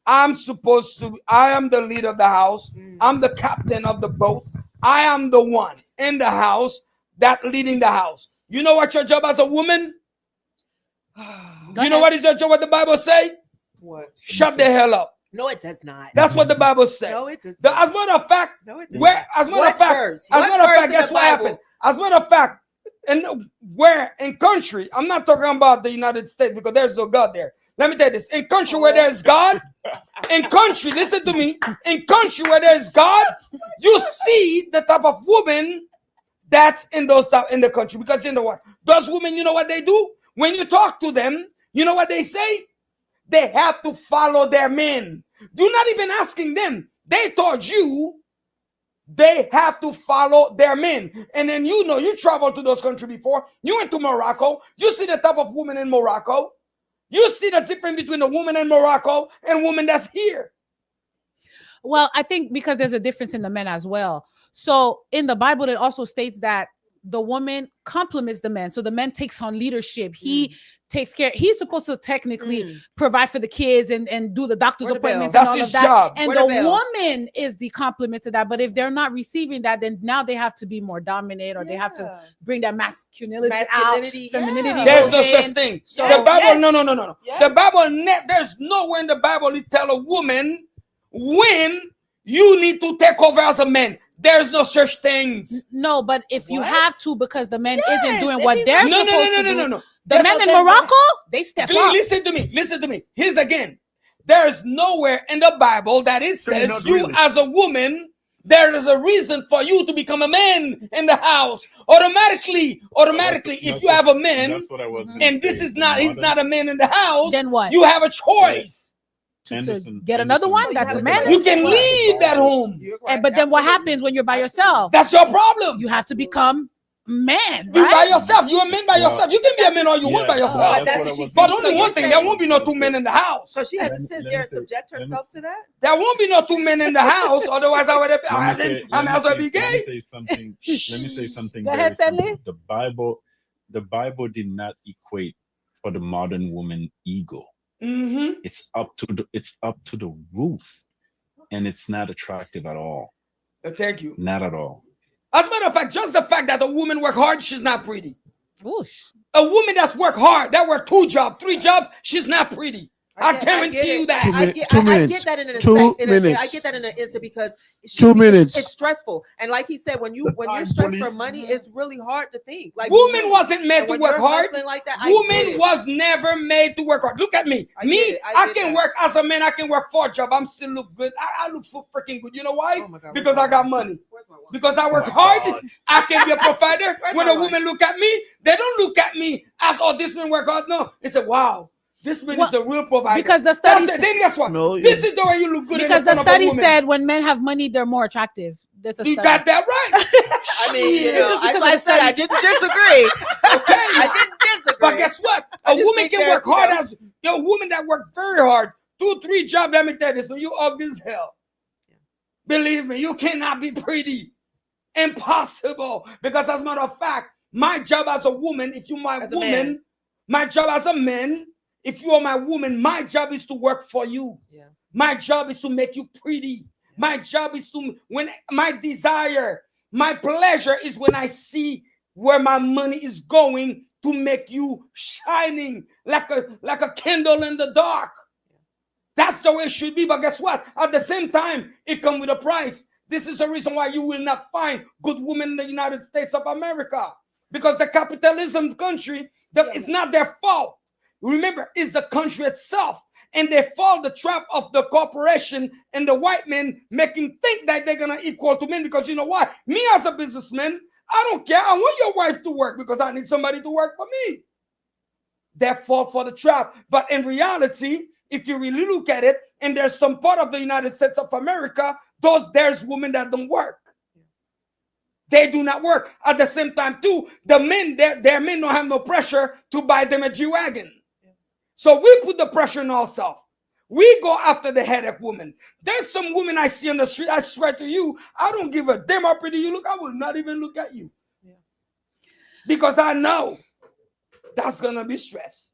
I am the leader of the house. I'm the captain of the boat. I am the one in the house that leading the house. You know what your job as a woman? Go You know ahead. what is your job? What the Bible say? What? Shut the hell up. No, it does not. That's what the Bible says. No, it does The, not. as a matter of fact, No, it does where not. as a matter What of fact, verse? as a What matter of verse fact, in the guess what Bible? happened? As a matter of fact, and where in country, I'm not talking about the United States because there's no God there. Let me tell you this: in country where there's God, in country, listen to me. In country where there's God, you see the type of woman that's in those type in the country. Because you know what? Those women, you know what they do? When you talk to them, you know what they say? They have to follow their men. Do not even asking them. They told you they have to follow their men. And then you know you traveled to those countries before. You went to Morocco. You see the type of woman in Morocco. You see the difference between a woman in Morocco and a woman that's here. Well, I think because there's a difference in the men as well. So in the Bible, it also states that the woman complements the man. So the man takes on leadership. He takes care. He's supposed to technically provide for the kids and do the doctor's Word the appointments bell. and That's all his of that. job. And Word the the bell. woman is the complement to that. But if they're not receiving that, then now they have to be more dominant or they have to Yeah. bring their masculinity, Masculinity, out, femininity. yeah. There's goes no such in. thing. So- The Bible, Yes. no. Yes. The Bible, there's nowhere in the Bible it tell a woman when you need to take over as a man. There's no such things. No, but if you What? have to because the man Yes, isn't doing if what he's they're not- supposed to do. No. The That's men what in they- Morocco, they step up. Listen to me. Here's again. There is nowhere in the Bible that it says not you really. as a woman, there is a reason for you to become a man in the house. Automatically, if you have a man That's what I was. gonna and this say. is not, he's not a man in the house, Then what? you have a choice. To Anderson- get another Anderson- one? So you That's have a to man. do You can leave that home. You're And, right. but then what Absolutely. happens when you're by yourself? That's your problem. You have to become man, You by right? yourself. You're a man by Well, yourself. You can be a man all you want by yeah, yourself. Oh, that's that's what I what she was said. But gonna only say. one thing, there won't be no two men in the house. So she has to Let me- sit let there me and say- subject let me- herself to that. There won't be no two men in the house. Otherwise, I would have. Let me I say- might as well be let me gay. say something. Let me say something. Go very ahead, Stanley. simple. The Bible did not equate for the modern woman ego. Mm-hmm. It's up to the roof, and it's not attractive at all. Thank you. Not at all. As a matter of fact, just the fact that a woman work hard, she's not pretty. Whoosh. A woman that's work hard, that work 2 jobs, 3 jobs, she's not pretty. I guarantee you that. Two I get minutes. that in an 2 instant. minutes. I get that in an instant because 2 minutes. It's stressful, and like he said, when you're time stressed for police. money, it's really hard to think. Like Woman you- wasn't made and to when work you're hard. hustling like that, I get Woman it. was never made to work hard. Look at me. I get it. I I get can that. work as a man. I can work 4 jobs. I'm still look good. I look so freaking good. You know why? Oh my God, Because where's I got my money. wallet? Where's my wallet? Because I work my hard. God. I can be a provider. Where's When my a woman look at me, they don't look at me as, oh, this man work hard. No, they say, wow, This man Well, is a real provider. because the study That's it. Then guess what? No, This is the way you look good. because in the front of a study woman. said when men have money, they're more attractive. That's a You study. got that right. I mean, you Shit. know, Just because I of said I study. didn't disagree. Okay. I didn't disagree. But guess what? I A just woman think can there's, work hard you know- as a woman that work very hard, 2-3 jobs. Let me tell you this, man, you ugly as hell. Believe me, you cannot be pretty. Impossible. Because as a matter of fact, my job as a woman, if you're my As a woman, man. my job as a man, if you are my woman, my job is to work for you. Yeah. My job is to make you pretty. My job is to, when my desire, my pleasure is when I see where my money is going to make you shining like a candle in the dark. That's the way it should be. But guess what? At the same time, it comes with a price. This is the reason why you will not find good women in the United States of America. Because the capitalism country, it's not their fault. Remember, it's the country itself. And they fall the trap of the corporation and the white men making think that they're going to equal to men. Because you know what? Me as a businessman, I don't care. I want your wife to work because I need somebody to work for me. They fall for the trap. But in reality, if you really look at it, and there's some part of the United States of America, there's women that don't work. They do not work. At the same time, too, the men, their men don't have no pressure to buy them a G-Wagon. So we put the pressure on ourselves. We go after the headache woman. There's some women I see on the street, I swear to you, I don't give a damn how pretty you look. I will not even look at you. Because I know that's going to be stress.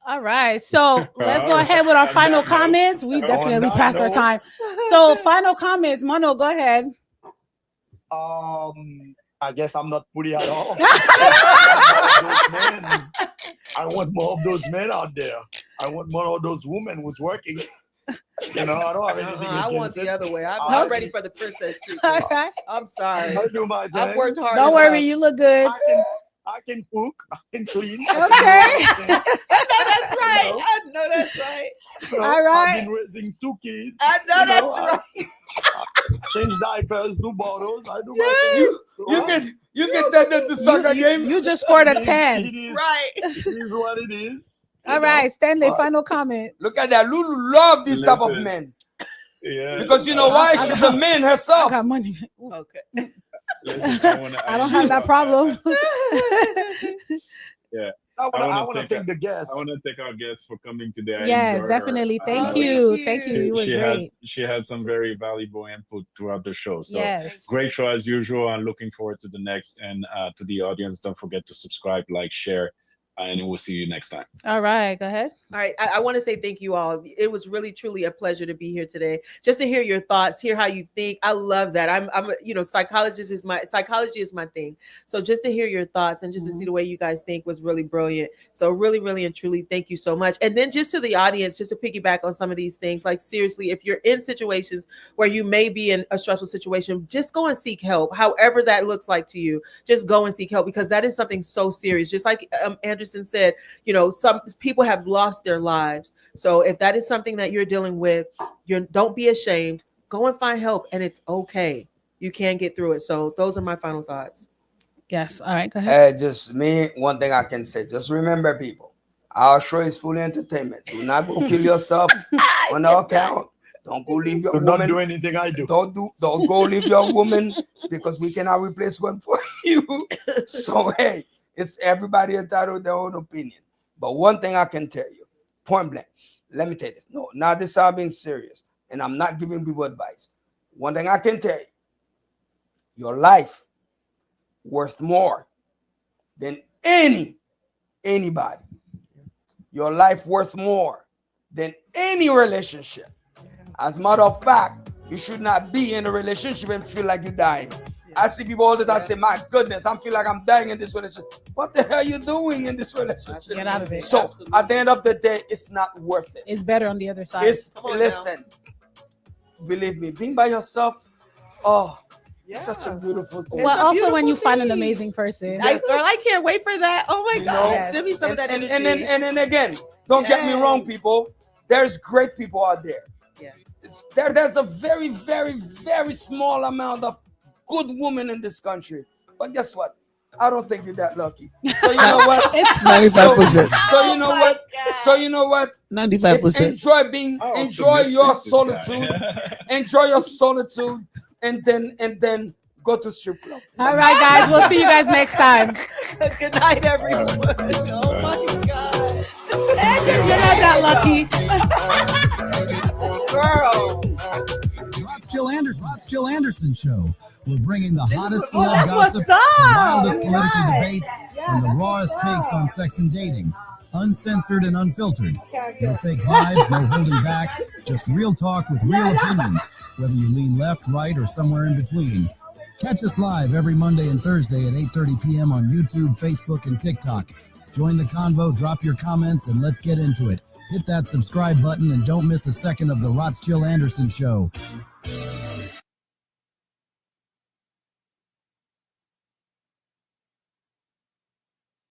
All right. So let's go ahead with our final comments. We definitely passed our time. So final comments. Mono, go ahead. I guess I'm not pretty at all. I want more of those men out there. I want more of those women who's working. You know, I don't have anything I want against the it. other way. I'm ready for the princess treatment. Okay. I'm sorry. I do my thing. I've worked hard. Don't worry, you look good. I can cook. I can clean. Okay. That's right. I know that's right. So All right. I've been raising 2 kids. I know that's right. Change diapers, do bottles. I do my thing. So You get that the soccer game. You just scored a 10. It is, Right. it is what it is. All right, Stanley, final comment. Look at that. Lulu love this type of Listen. men. Yeah. Because you know why? She's a man I herself. got money. Okay. Listen, I don't have that problem. I wanna want to thank thank the guests. I want to thank our guests for coming today. I Yes, enjoyed her. definitely. Thank Thank you. you. Thank you. You were great. She had some very valuable input throughout the show. So Yes. great show as usual. I'm looking forward to the next. And to the audience, don't forget to subscribe, like, share, and we'll see you next time. All right, go ahead. All right. I want to say thank you all. It was really, truly a pleasure to be here today. Just to hear your thoughts, hear how you think. I love that. I'm psychology is my thing. So just to hear your thoughts and just to see the way you guys think was really brilliant. So really, really and truly, thank you so much. And then just to the audience, just to piggyback on some of these things, like seriously, if you're in situations where you may be in a stressful situation, just go and seek help. However that looks like to you, just go and seek help because that is something so serious. Just like Anderson said, some people have lost their lives. So if that is something that you're dealing with, don't be ashamed. Go and find help, and it's okay. You can get through it. So those are my final thoughts. Yes. All right, go ahead. Just me, one thing I can say, just remember, people, our show is fully entertainment. Do not go kill yourself on our account. Don't go leave your Do not woman. do anything I do. Don't go leave your woman because we cannot replace one for you. So hey, it's everybody entitled to their own opinion. But one thing I can tell you, point blank, let me tell you this. No, now this I'm being serious, and I'm not giving people advice. One thing I can tell you, your life worth more than anybody. Your life worth more than any relationship. As a matter of fact, you should not be in a relationship and feel like you're dying. I see people all the time say, my goodness, I feel like I'm dying in this relationship. What the hell are you doing in this relationship? Get out of it. So at the end of the day, it's not worth it. It's better on the other side. Listen, believe me, being by yourself, it's such a beautiful thing. Well, a also when you beautiful find an thing. amazing person. Girl, I can't wait for that. Oh my God. Yes. Send me some of that energy. And then again, don't get me wrong, people. There's great people out there. Yeah. There's a very, very, very small amount of good women in this country. But guess what? I don't think you're that lucky. So you know what? It's 95%. So you know what? So you know what? 95%. Enjoy your solitude. Enjoy your solitude, and then go to strip club. all right, guys. We'll see you guys next time. Good night, everyone. Oh my God. You're not that lucky. Girl. Rotschill Anderson Show. We're bringing the hottest celeb That's gossip, what's the up. wildest political Right. debates, and the rawest takes on sex and dating. Uncensored and unfiltered. No fake vibes, no holding back. Just real talk with real opinions, whether you lean left, right, or somewhere in between. Catch us live every Monday and Thursday at 8:30 p.m. on YouTube, Facebook, and TikTok. Join the convo, drop your comments, and let's get into it. Hit that subscribe button and don't miss a second of the Rotschill Anderson Show.